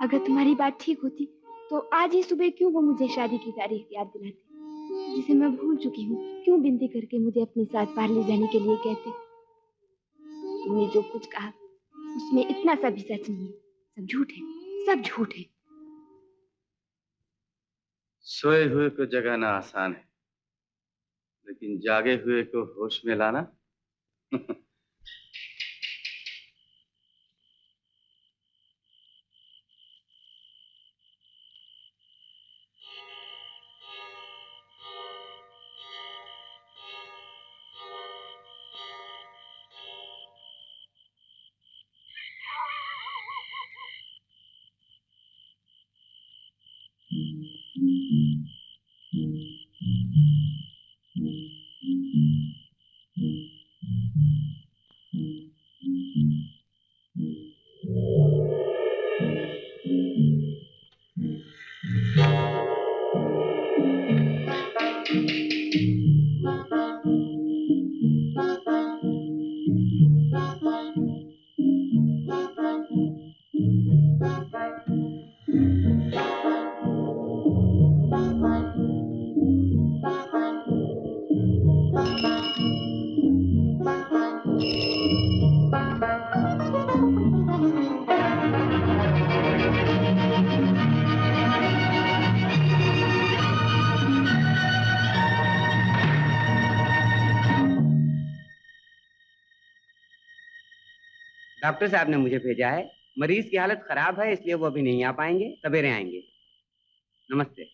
अगर तुम्हारी बात ठीक होती तो आज ही सुबह क्यों वो मुझे शादी की तारीख याद दिलाते, जिसे मैं भूल चुकी हूँ। क्यों विनती करके मुझे अपने साथ बाहर ले जाने के लिए कहते। तुमने जो कुछ कहा उसमें इतना सा भी सच नहीं है। सब झूठ है, सब झूठ है। सोए हुए को जगाना आसान है, लेकिन जागे हुए को होश में लाना डॉक्टर साहब ने मुझे भेजा है। मरीज की हालत खराब है, इसलिए वो अभी नहीं आ पाएंगे, सवेरे आएंगे। नमस्ते।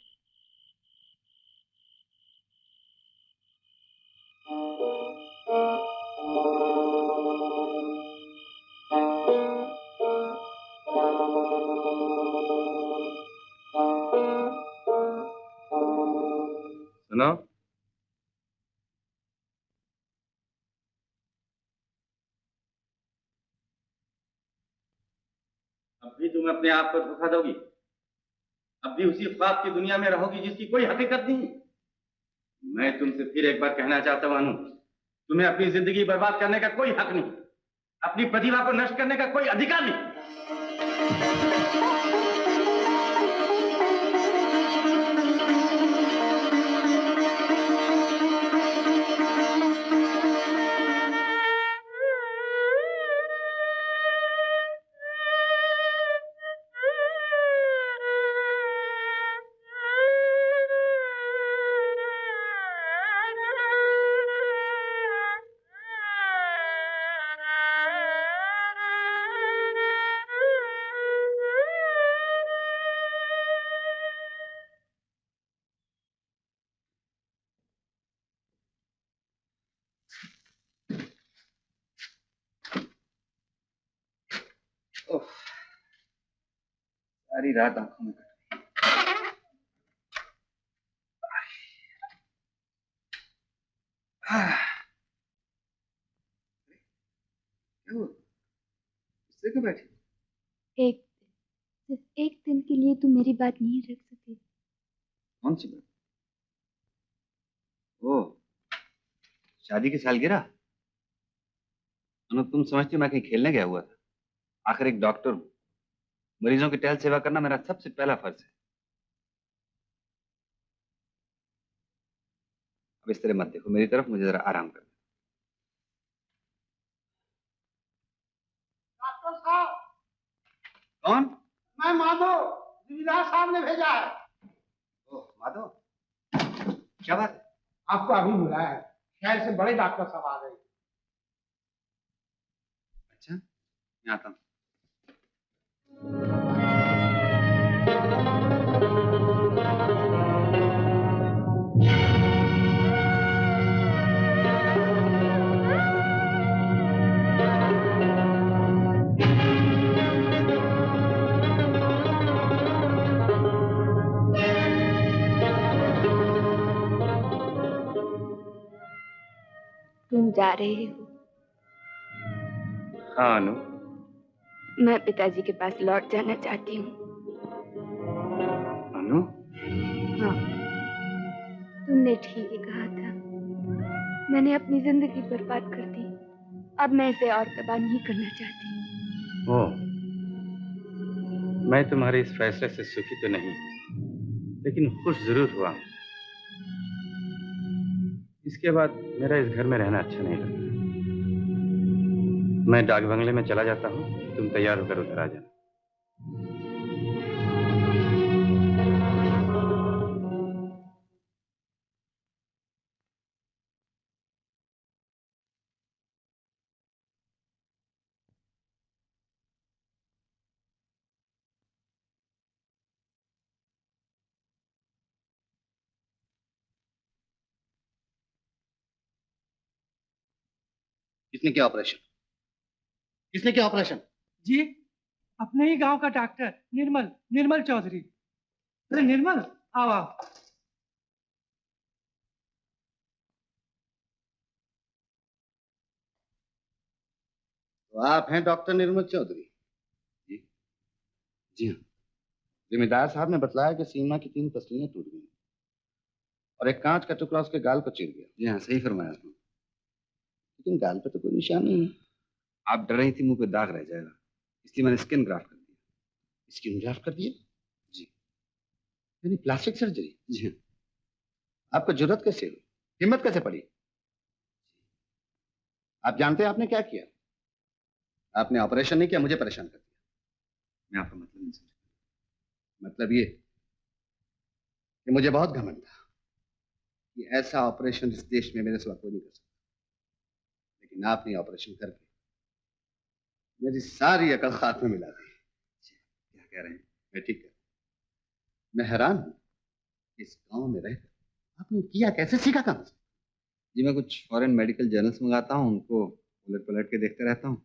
सुनो, अब भी तुम अपने आप को धोखा दोगी? अब भी उसी ख्वाब की दुनिया में रहोगी जिसकी कोई हकीकत नहीं? मैं तुमसे फिर एक बार कहना चाहता हूं अनु, तुम्हें अपनी जिंदगी बर्बाद करने का कोई हक नहीं, अपनी प्रतिभा को नष्ट करने का कोई अधिकार नहीं। सारी रात आंखों में बैठो, इससे क्यों बैठी? सिर्फ एक दिन के लिए तू मेरी बात नहीं रख सके? कौन सी बात? ओ, शादी की सालगिरह। अनु, तुम समझती हो मैं कहीं खेलने गया हुआ था? आखिर एक डॉक्टर हूं, मरीजों की टहल सेवा करना मेरा सबसे पहला फर्ज है। अब इस तरह मत देखो मेरी तरफ, मुझे जरा आराम कर। डॉक्टर साहब, कौन? मैं माधव, जिमीदार साहब ने भेजा है। ओह माधव, क्या बात है? आपको अभी बुलाया है, शहर से बड़े डॉक्टर साहब आ गए। अच्छा, मैं आता हूँ। तुम जा रहे हो? हाँ अनु, मैं पिताजी के पास लौट जाना चाहती हूँ। अनु, हाँ, तुमने ठीक ही कहा था। मैंने अपनी जिंदगी बर्बाद कर दी, अब मैं इसे और तबाह नहीं करना चाहती। ओह, मैं तुम्हारे इस फैसले से सुखी तो नहीं, लेकिन खुश जरूर हुआ। इसके बाद मेरा इस घर में रहना अच्छा नहीं लगता। मैं डाक बंगले में चला जाता हूँ, तुम तैयार होकर उधर आ जाना। किसने किया ऑपरेशन? किसने किया ऑपरेशन? जी, अपने ही गांव का डॉक्टर निर्मल, निर्मल चौधरी। अरे निर्मल, आओ आओ। तो आप हैं डॉक्टर निर्मल चौधरी? जी, जी हाँ। जिम्मेदार साहब ने बतलाया कि सीमा की 3 पसलियां टूट गई और एक कांच का टुकड़ा उसके गाल पर चिर गया। जी हाँ, सही फरमाया आपने। लेकिन गाल पे तो कोई निशान नहीं है। आप डर रही थी मुंह पे दाग रह जाएगा, इसलिए मैंने स्किन ग्राफ्ट कर दिया। स्किन ग्राफ्ट कर दिया? जी। यानी प्लास्टिक सर्जरी? जी हाँ। आपको जरूरत कैसे हुई, हिम्मत कैसे पड़ी? आप जानते हैं आपने क्या किया? आपने ऑपरेशन नहीं किया, मुझे परेशान कर दिया। मैं आपका मतलब नहीं समझ। मतलब ये कि मुझे बहुत घमंड था कि ऐसा ऑपरेशन इस देश में मेरे सिवा कोई नहीं कर सकता, लेकिन आपने ऑपरेशन करके मेरी सारी अकल खाक में मिला दी। क्या कह रहे हैं? मैं ठीक है, मैं हैरान हूं इस गांव में रहकर आपने किया कैसे, सीखा कहां से? जी, मैं कुछ फॉरेन मेडिकल जर्नल्स मंगाता हूँ, उनको उलट पलट के देखते रहता हूँ।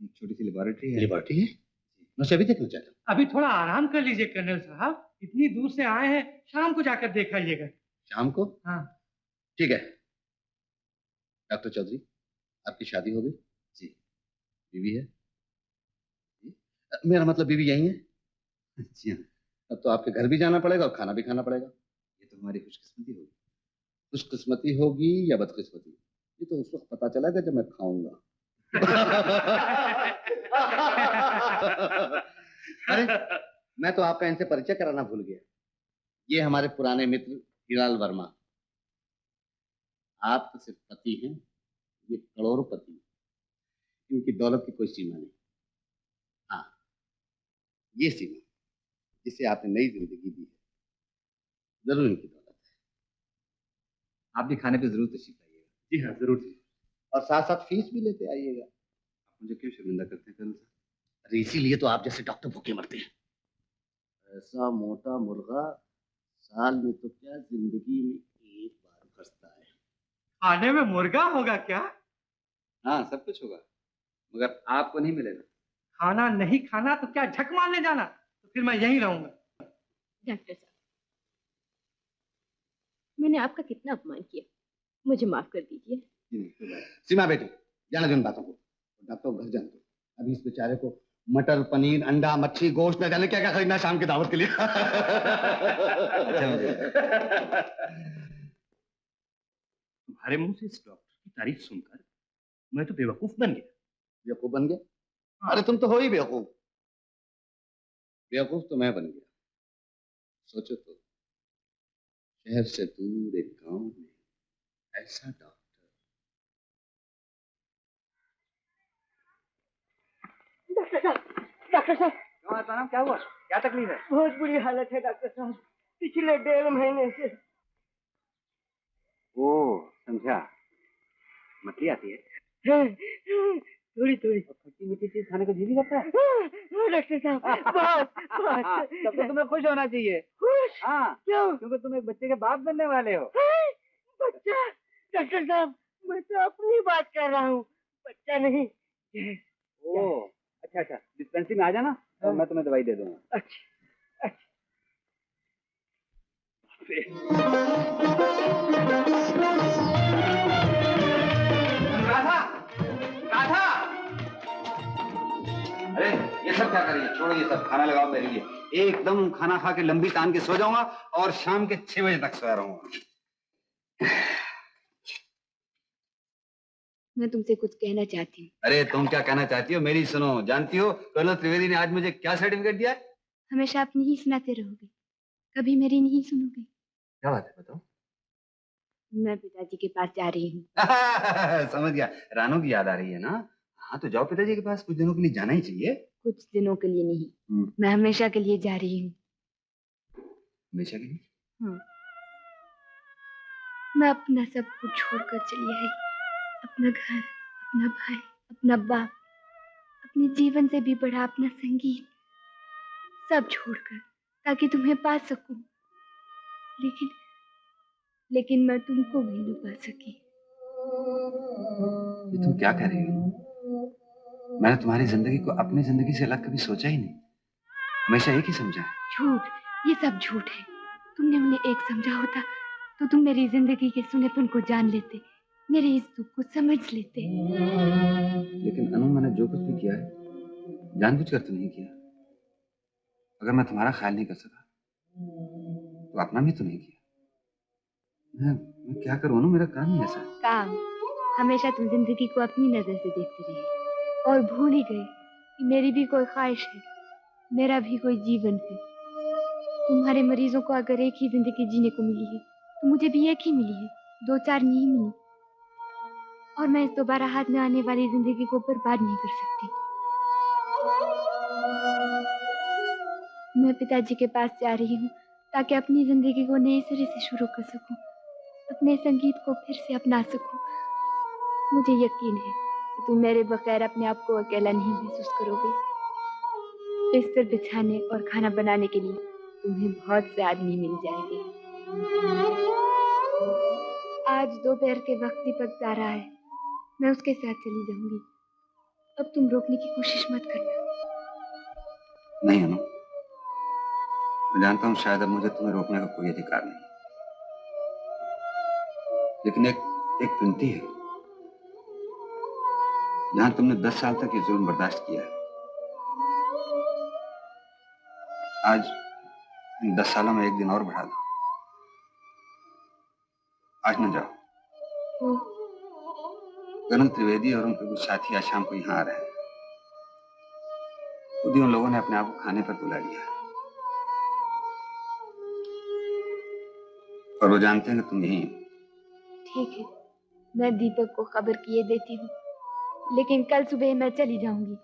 एक छोटी सी लेबोरेटरी है। लेबोरेटरी है? मैं उसे अभी देखना चाहता हूँ। अभी थोड़ा आराम कर लीजिए कर्नल साहब, इतनी दूर से आए हैं, शाम को जाकर देख आइएगा। शाम को? हाँ। ठीक है। डॉक्टर चौधरी, आपकी शादी हो गई? जी। बीवी है? जी? मेरा मतलब बीवी यही है? जी हाँ। अब तो आपके घर भी जाना पड़ेगा और खाना भी खाना पड़ेगा। ये तो हमारी खुशकिस्मती होगी। खुशकिस्मती होगी या बदकिस्मती, ये तो उस वक्त पता चलेगा जब मैं खाऊंगा। अरे, मैं तो आपका इनसे परिचय कराना भूल गया। ये हमारे पुराने मित्र हीरालाल वर्मा। आप तो सिर्फ पति हैं, ये करोड़पति। इनकी दौलत की कोई सीमा नहीं। हाँ, ये सीमा जिसे आपने नई जिंदगी दी है, जरूर इनकी दौलत है। आप भी खाने पे जरूर तशरीफ लाइएगा। जी हाँ, जरूर जी। और साथ साथ फीस भी लेते आइएगा। आप मुझे क्यों शर्मिंदा करते हैं कर्नल साहब? अरे इसीलिए तो आप जैसे डॉक्टर भूखे मरते हैं। ऐसा मोटा मुर्गा साल में तो क्या, जिंदगी में एक बार फंसता है। खाने में मुर्गा होगा क्या? हाँ, सब कुछ होगा, मगर आपको नहीं मिलेगा। खाना नहीं खाना तो क्या झक मारने जाना? तो फिर मैं यहीं रहूंगा। डॉक्टर साहब, मैंने आपका कितना अपमान किया, मुझे माफ कर दीजिए। सीमा बेटी, जाने दो इन बातों को। अब तो घर जाने दो। अभी इस बेचारे को मटर पनीर अंडा मच्छी गोश्त न जाने क्या क्या खरीदना शाम की दावत के लिए। अच्छा तुम्हारे मुंह से इस डॉक्टर की तारीफ सुनकर मैं तो बेवकूफ बन गया। बेवकूफ बन गया? अरे तुम तो हो ही बेवकूफ। बेवकूफ तो मैं बन गया। सोचो तो, शहर से दूर एक गांव में ऐसा डॉक्टर। डॉक्टर साहब क्या हुआ? क्या तकलीफ है? बहुत बुरी हालत है डॉक्टर साहब, पिछले 1.5 महीने से। ओ समझा, मछली आती है? थोड़ी थोड़ी। खट्टी मीठी चीज खाने को जी भी करता है? डॉक्टर साहब बहुत बहुत। तब तो तुम्हें खुश होना चाहिए। खुश? हाँ, क्यों? क्योंकि तुम एक बच्चे के बाप बनने वाले हो। बच्चा? डॉक्टर साहब मैं तो अपनी बात कर रहा हूँ, बच्चा नहीं। ओ अच्छा अच्छा, डिस्पेंसरी में आ जाना और मैं तुम्हें दवाई दे दूंगा। अच्छा अच्छा। राधा, राधा! अरे ये सब क्या कर रही है? छोड़ो ये सब, खाना लगाओ मेरे लिए। एकदम खाना खा के लंबी तान के सो जाऊंगा और शाम के 6 बजे तक सोया रहूंगा। मैं तुमसे कुछ कहना चाहती हूँ। अरे तुम क्या कहना चाहती हो? मेरी सुनो। जानती हो कर्नल त्रिवेदी ने आज मुझे क्या सर्टिफिकेट दिया है? हमेशा अपनी ही सुनाते रहोगे, कभी मेरी नहीं सुनोगे। क्या बात है बताओ? मैं पिताजी के पास जा रही हूँ। समझ गया, रानू की याद आ रही है ना? हाँ तो जाओ पिताजी के पास, कुछ दिनों के लिए जाना ही चाहिए। कुछ दिनों के लिए नहीं, मैं हमेशा के लिए जा रही हूँ। हमेशा के लिए? हाँ। मैं अपना सब कुछ छोड़कर चली आई, अपना घर, अपना भाई, अपना बाप, अपने जीवन से भी बड़ा अपना संगीत, सब छोड़कर, ताकि तुम्हें पा सकूं। लेकिन मैं तुमको भी न पा सकी। ये तुम क्या कह रही हो? मैंने तुम्हारी जिंदगी को अपनी जिंदगी से अलग कभी सोचा ही नहीं, हमेशा एक ही समझा है। झूठ, ये सब झूठ है। तुमने उन्हें एक समझा होता तो तुम मेरी जिंदगी के सुनेपन को जान लेते, मेरे इस दुख को समझ लेते। लेकिन अनु, मैंने जो कुछ भी किया है जानबूझकर तो नहीं किया। अगर मैं तुम्हारा ख्याल नहीं कर सका तो अपना भी तो नहीं किया। मैं क्या करूं अनु, मेरा काम ही ऐसा है। काम? हमेशा तुम जिंदगी को अपनी नजर से देखते रहे और भूल ही गए कि मेरी भी कोई ख्वाहिश है, मेरा भी कोई जीवन है। तुम्हारे मरीजों को अगर एक ही जिंदगी जीने को मिली है तो मुझे भी एक ही मिली है, 2-4 नहीं मिली। और मैं इस दोबारा हाथ में आने वाली जिंदगी को बर्बाद नहीं कर सकती। मैं पिताजी के पास जा रही हूँ ताकि अपनी जिंदगी को नए सिरे से शुरू कर सकूं, अपने संगीत को फिर से अपना सकूं। मुझे यकीन है कि तुम मेरे बगैर अपने आप को अकेला नहीं महसूस करोगे। बिस्तर बिछाने और खाना बनाने के लिए तुम्हें बहुत से आदमी मिल जाएंगे। आज दोपहर के वक्त दीपक जा रहा है, मैं उसके साथ चली जाऊंगी। अब तुम रोकने की कोशिश मत करना। नहीं अनु, मैं जानता हूँ शायद अब मुझे तुम्हें रोकने का कोई अधिकार नहीं, लेकिन एक विनती है। जहां तुमने 10 साल तक ये जुल्म बर्दाश्त किया है, आज इन 10 सालों में एक दिन और बढ़ा दो। आज न जाओ। कर्नल त्रिवेदी और उनके कुछ साथी आज शाम को यहाँ आ रहे हैं। खुद ही उन लोगों ने अपने आप को खाने पर बुला लिया और वो जानते हैं कि तुम यहीं हो। ठीक है, मैं दीपक को खबर किए देती हूँ, लेकिन कल सुबह मैं चली जाऊंगी।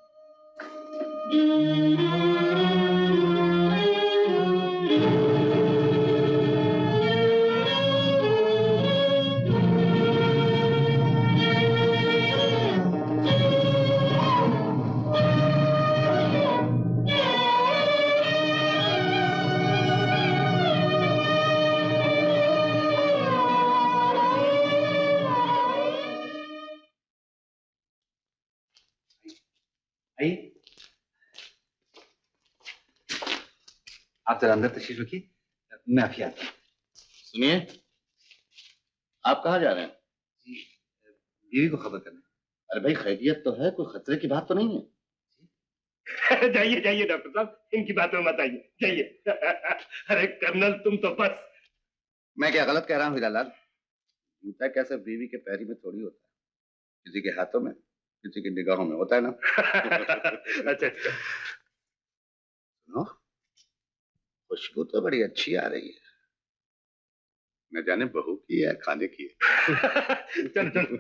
आइए, आप जरा अंदर तशरीफ रखिए, मैं अभी आता हूँ। सुनिए, आप कहाँ जा रहे हैं? बीवी को खबर करने। अरे भाई खैरियत तो है, कोई खतरे की बात तो नहीं है। जाइए जाइए डॉक्टर साहब, इनकी बातों में मत आइए, जाइए। अरे कर्नल तुम तो बस। मैं क्या गलत कह रहा हूँ हीरालाल? जूता कैसे बीवी के पैरी में थोड़ी होता है, किसी के हाथों में, किसी की निगाहों में होता है ना। अच्छा अच्छा। सुनो, खुशबू तो बड़ी अच्छी आ रही है, न जाने बहू की है खाने की है। चलो चलो।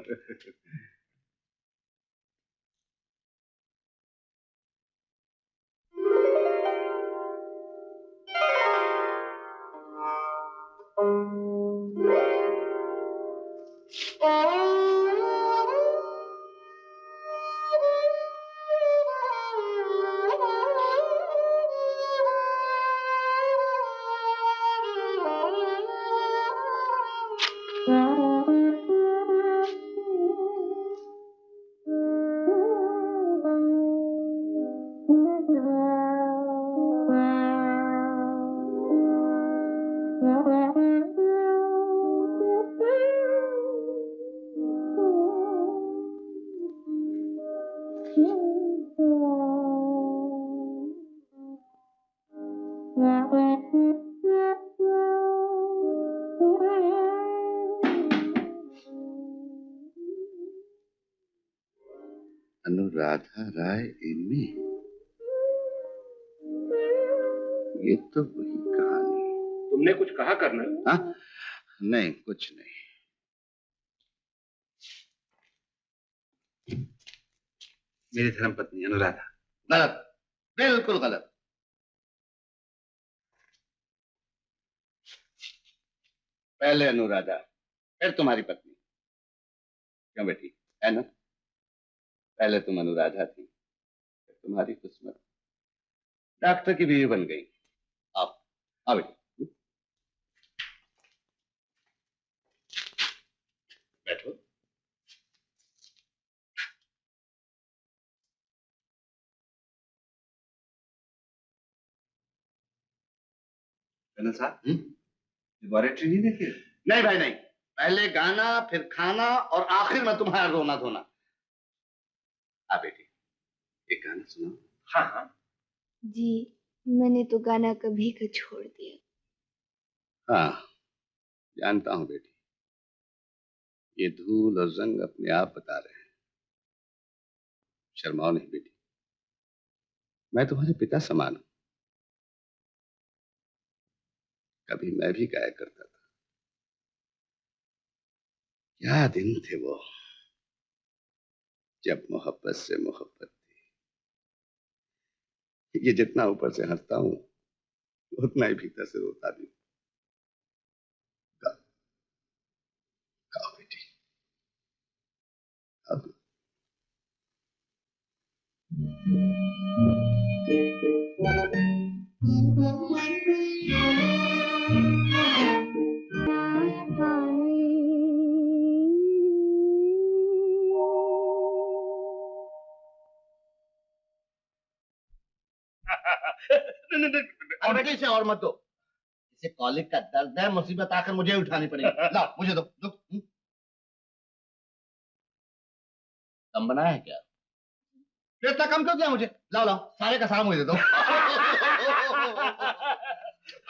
अनुराधा राय इनमें, ये तो वही कहानी। तुमने कुछ कहा कर्नल? हाँ? नहीं, कुछ नहीं। मेरी धर्मपत्नी अनुराधा। गलत, बिल्कुल गलत। पहले अनुराधा, फिर तुम्हारी पत्नी। क्यों बेटी, है ना? पहले तुम अनुराधा थी, फिर तुम्हारी किस्मत डॉक्टर की बीवी बन गई। आओ आओ बेटी, बैठो। कर्नल साहब, लेबोरेटरी नहीं देखी? नहीं भाई नहीं, पहले गाना, फिर खाना और आखिर में तुम्हारा रोना धोना। हाँ बेटी, एक गाना सुनाओ। हाँ हाँ। जी, मैंने तो गाना कभी का छोड़ दिया। हाँ जानता हूँ बेटी, ये धूल और जंग अपने आप बता रहे हैं। शर्माओ नहीं बेटी, मैं तुम्हारे पिता समान हूं। कभी मैं भी गाया करता था। क्या दिन थे वो, जब मोहब्बत से मोहब्बत थी। ये जितना ऊपर से हंसता हूं, उतना ही भीतर से रोता भी। गाओ गाओ बेटी, गाओ। और बेटी इसे और मत दो, इसे कॉलिक का दर्द है, मुसीबत आकर मुझे उठानी पड़ेगी। लाओ मुझे दो, दो। कम बनाया है क्या? फिर इतना कम क्यों दिया मुझे? लाओ लाओ, सारे का सारा मुझे दे दो।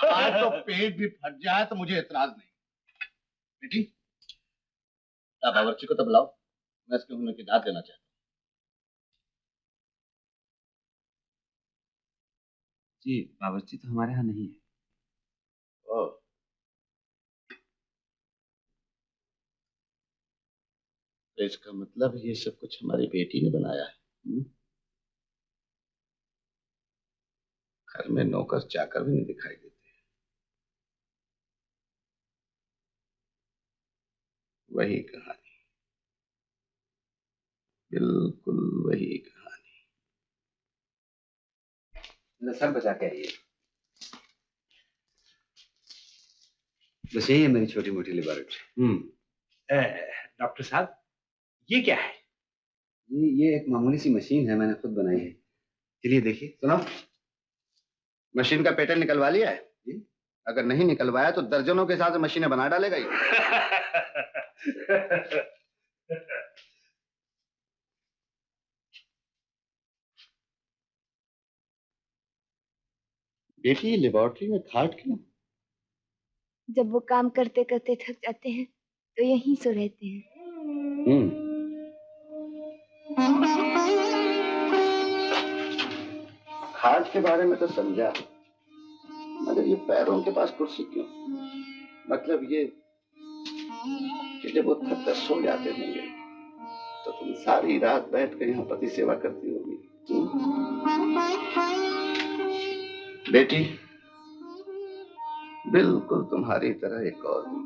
आज तो पेट भी फट जाए तो मुझे एतराज नहीं। बेटी, बावर्ची को तो बुलाओ, मैं इसके हुनर की दाद लेना चाहता हूँ। जी, बावर्ची तो हमारे यहाँ नहीं है। ओह, तो इसका मतलब ये सब कुछ हमारी बेटी ने बनाया है। घर में नौकर चाकर भी नहीं दिखाई देते। वही कहानी, बिल्कुल वही कहानी। सब बचा के आइए। बस यही है मेरी छोटी मोटी लेबोरेटरी। डॉक्टर साहब, ये क्या है? ये एक मामूली सी मशीन है, मैंने खुद बनाई है। चलिए देखिए। सुनो, मशीन का पेटेंट निकलवा लिया है? अगर नहीं निकलवाया तो दर्जनों के साथ मशीनें बना डालेगा ये। बेटी, ये लेबोरेटरी में खाट क्यों? जब वो काम करते करते थक जाते हैं तो यहीं सो रहते हैं। खाट के बारे में तो समझा, मगर ये पैरों के पास कुर्सी क्यों? मतलब ये कि जब वो थक कर सो जाते होंगे तो तुम सारी रात बैठ कर यहाँ पति सेवा करती होगी। बेटी, बिल्कुल तुम्हारी तरह एक और भी,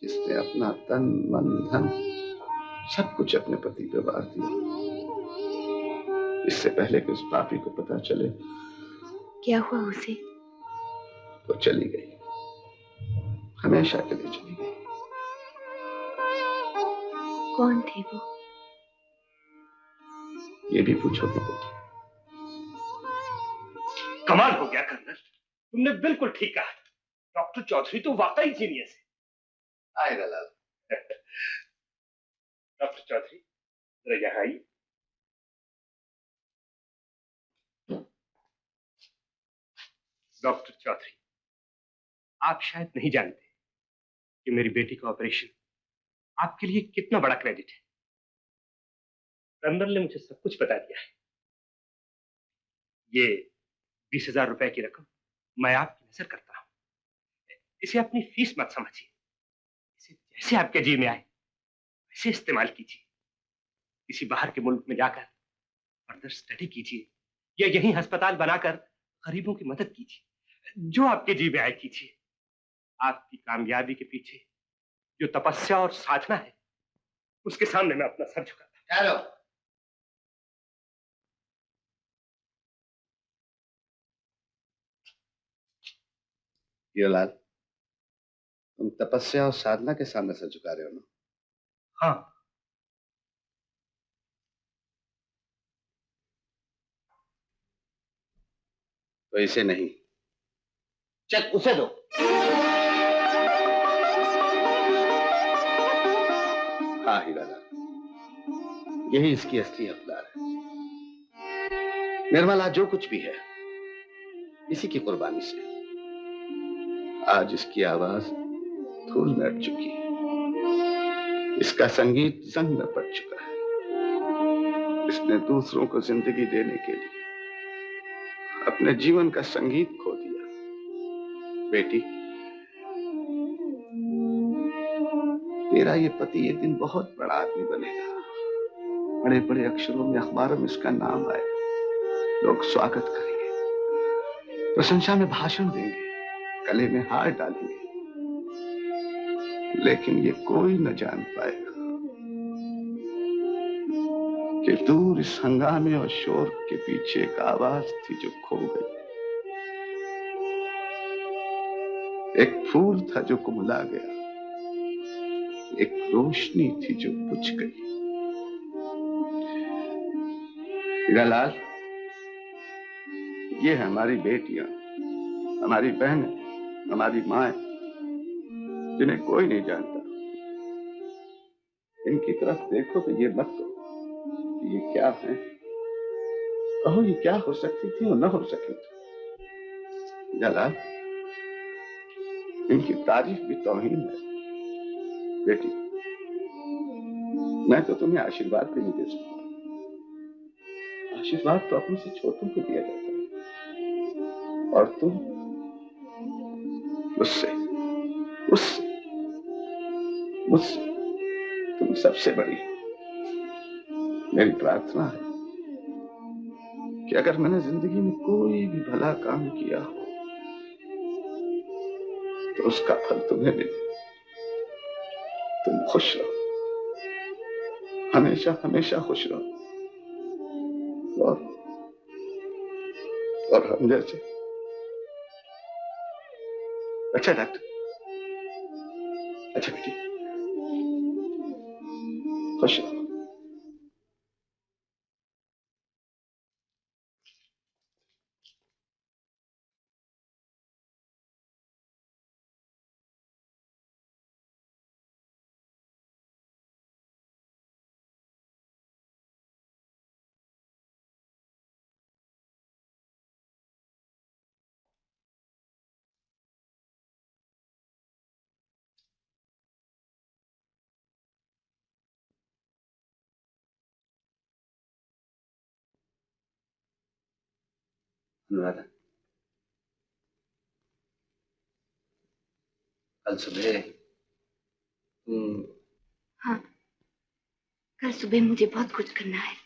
जिसने अपना तन मन धन सब कुछ अपने पति पे वार दिया, इससे पहले कि उस पापी को पता चले। क्या हुआ उसे? वो चली गई, हमेशा के लिए चली गई। कौन थे वो? ये भी पूछोगे बेटी? कमाल हो गया कर्नल, तुमने बिल्कुल ठीक कहा। डॉक्टर चौधरी तो वाकई जीनियस है। आएगा लाल। डॉक्टर चौधरी, जरा यहाँ आइए। डॉक्टर चौधरी, आप शायद नहीं जानते कि मेरी बेटी का ऑपरेशन आपके लिए कितना बड़ा क्रेडिट है। कर्नल ने मुझे सब कुछ बता दिया है। ये 20,000 रुपए की रकम मैं आपकी नजर करता हूं। इसे अपनी फीस मत समझिए, इसे जैसे आपके जी में आए वैसे इस्तेमाल कीजिए। किसी बाहर के मुल्क में जाकर फर्दर स्टडी कीजिए या यहीं अस्पताल बनाकर गरीबों की मदद कीजिए। जो आपके जी में आए कीजिए। आपकी कामयाबी के पीछे जो तपस्या और साधना है, उसके सामने मैं अपना सर झुकाता हूं। हेलो। ये लाल, तुम तपस्या और साधना के सामने सर झुका रहे हो ना? हाँ। तो इसे नहीं, चल उसे दो। हाँ हीरालाल, यही इसकी असली हकदार है। निर्मला जो कुछ भी है इसी की कुर्बानी से आज इसकी आवाज धूल में अट चुकी है, इसका संगीत जंग में पड़ चुका है। इसने दूसरों को जिंदगी देने के लिए अपने जीवन का संगीत खो दिया। बेटी, तेरा ये पति एक दिन बहुत बड़ा आदमी बनेगा। बड़े बड़े अक्षरों में अखबारों में इसका नाम आएगा। लोग स्वागत करेंगे, प्रशंसा में भाषण देंगे, गले में हार डालेंगे। लेकिन ये कोई न जान पाएगा कि दूर इस हंगामे और शोर के पीछे एक आवाज थी जो खो गई। एक फूल था जो कुमला गया, एक रोशनी थी जो बुझ गई। हीरालाल, ये है हमारी बेटियां, हमारी बहनें, हमारी माएं, जिन्हें कोई नहीं जानता। इनकी तरफ देखो तो ये मत कहो कि ये क्या है, कहो ये क्या हो सकती थी और न हो सकी थी। हीरालाल, इनकी तारीफ भी तौहीन है। बेटी, मैं तो तुम्हें आशीर्वाद भी नहीं दे सकता। आशीर्वाद तो अपने से छोटों को दिया जाता है, और तुम मुझसे मुझसे मुझसे तुम सबसे बड़ी। मेरी प्रार्थना है कि अगर मैंने जिंदगी में कोई भी भला काम किया हो तो उसका फल तुम्हें मिले। तुम खुश रहो, हमेशा हमेशा खुश रहो। और हम जैसे। अच्छा डॉक्टर, अच्छा बेटी, खुश रहो। अनुराधा, कल सुबह तुम हाँ, कल सुबह मुझे बहुत कुछ करना है।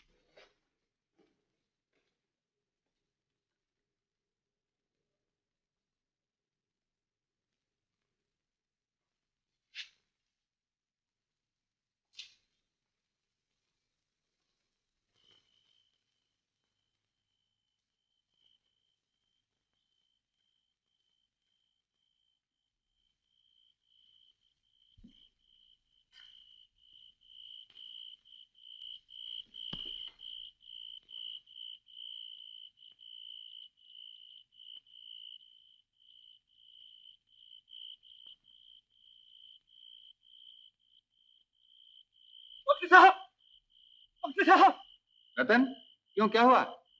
डॉक्टर साहब, डॉक्टर साहब। रतन, क्यों, क्या हुआ?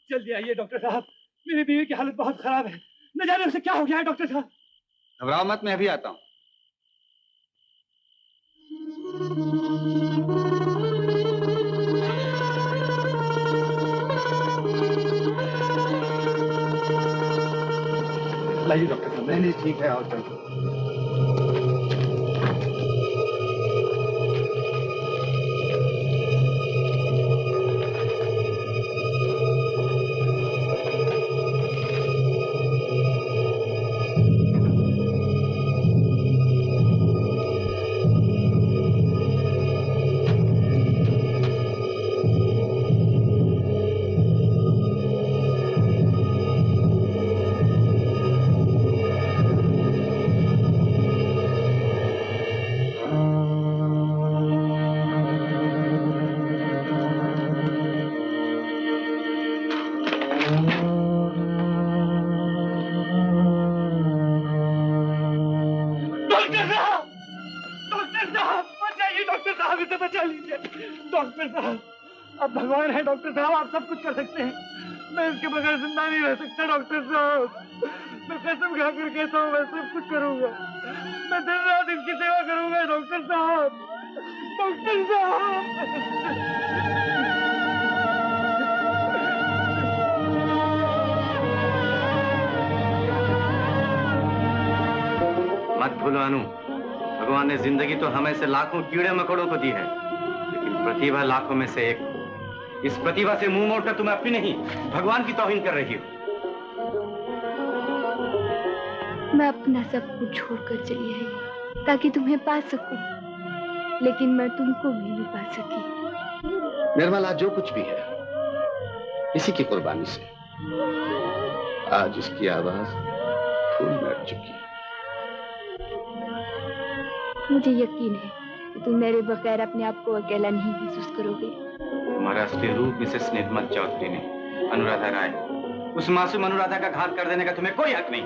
जल्दी आइए डॉक्टर साहब, मेरी बीवी की हालत बहुत खराब है। न जाने उसे क्या हो गया है डॉक्टर साहब। घबराओ मत, मैं अभी आता हूँ। लाइए डॉक्टर साहब। नहीं ठीक है, आओ चलो। डॉक्टर साहब, अब भगवान है डॉक्टर साहब, आप सब कुछ कर सकते हैं। मैं इसके बगैर जिंदा नहीं रह सकता डॉक्टर साहब। मैं कसम खा कर कहता हूँ, मैं सब कुछ करूंगा। मैं दिन रात इसकी सेवा करूंगा डॉक्टर साहब। डॉक्टर साहब। मत भूलो अनु, भगवान ने जिंदगी तो हमें से लाखों कीड़े मकोड़ों को दी है, लेकिन प्रतिभा लाखों में से एक। इस प्रतिभा से मुंह मोड़कर तुम अपनी नहीं, भगवान की तौहीन कर रही हो। मैं अपना सब कुछ छोड़कर चली आई ताकि तुम्हें पा सकूं, लेकिन मैं तुमको भी नहीं पा सकी। निर्मला, जो कुछ भी है इसी की कुर्बानी से आज इसकी आवाज फूल बैठ चुकी है। मुझे यकीन है कि तुम मेरे बगैर अपने आप को अकेला नहीं महसूस करोगे। तुम्हारा असली रूप मिसेस निर्मल चौधरी ने, अनुराधा राय, उस मासूम अनुराधा का घात कर देने का तुम्हें कोई हक नहीं।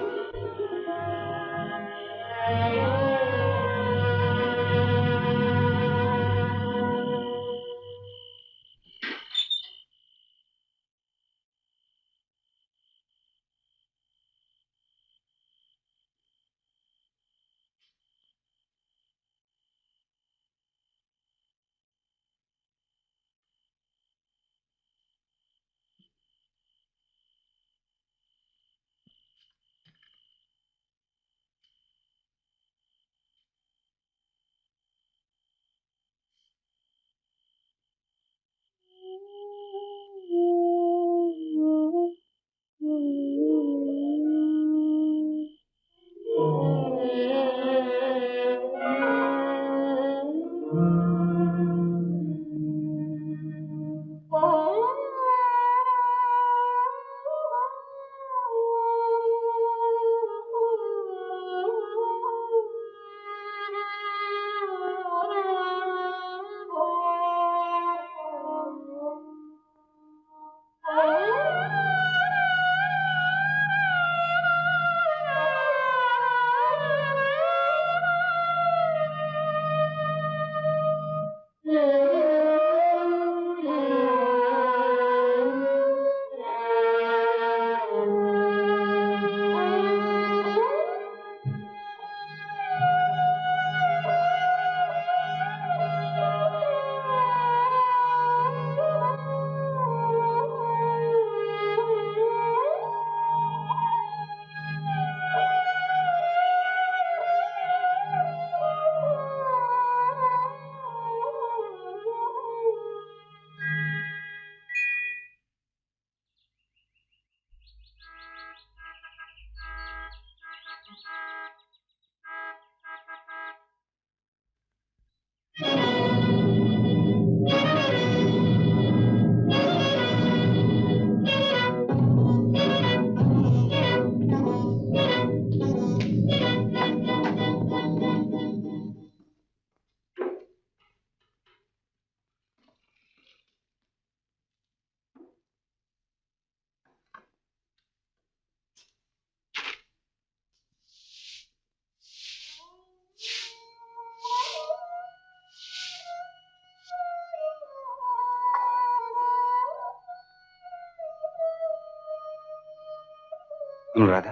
अनुराधा,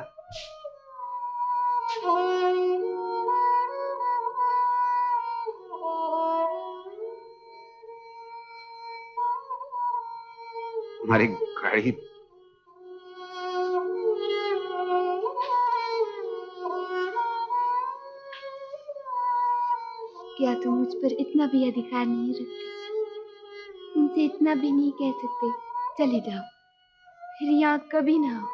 हमारी गाड़ी क्या तुम मुझ पर इतना भी अधिकार नहीं रखते? तुमसे इतना भी नहीं कह सकते चले जाओ, फिर यहाँ कभी ना आओ।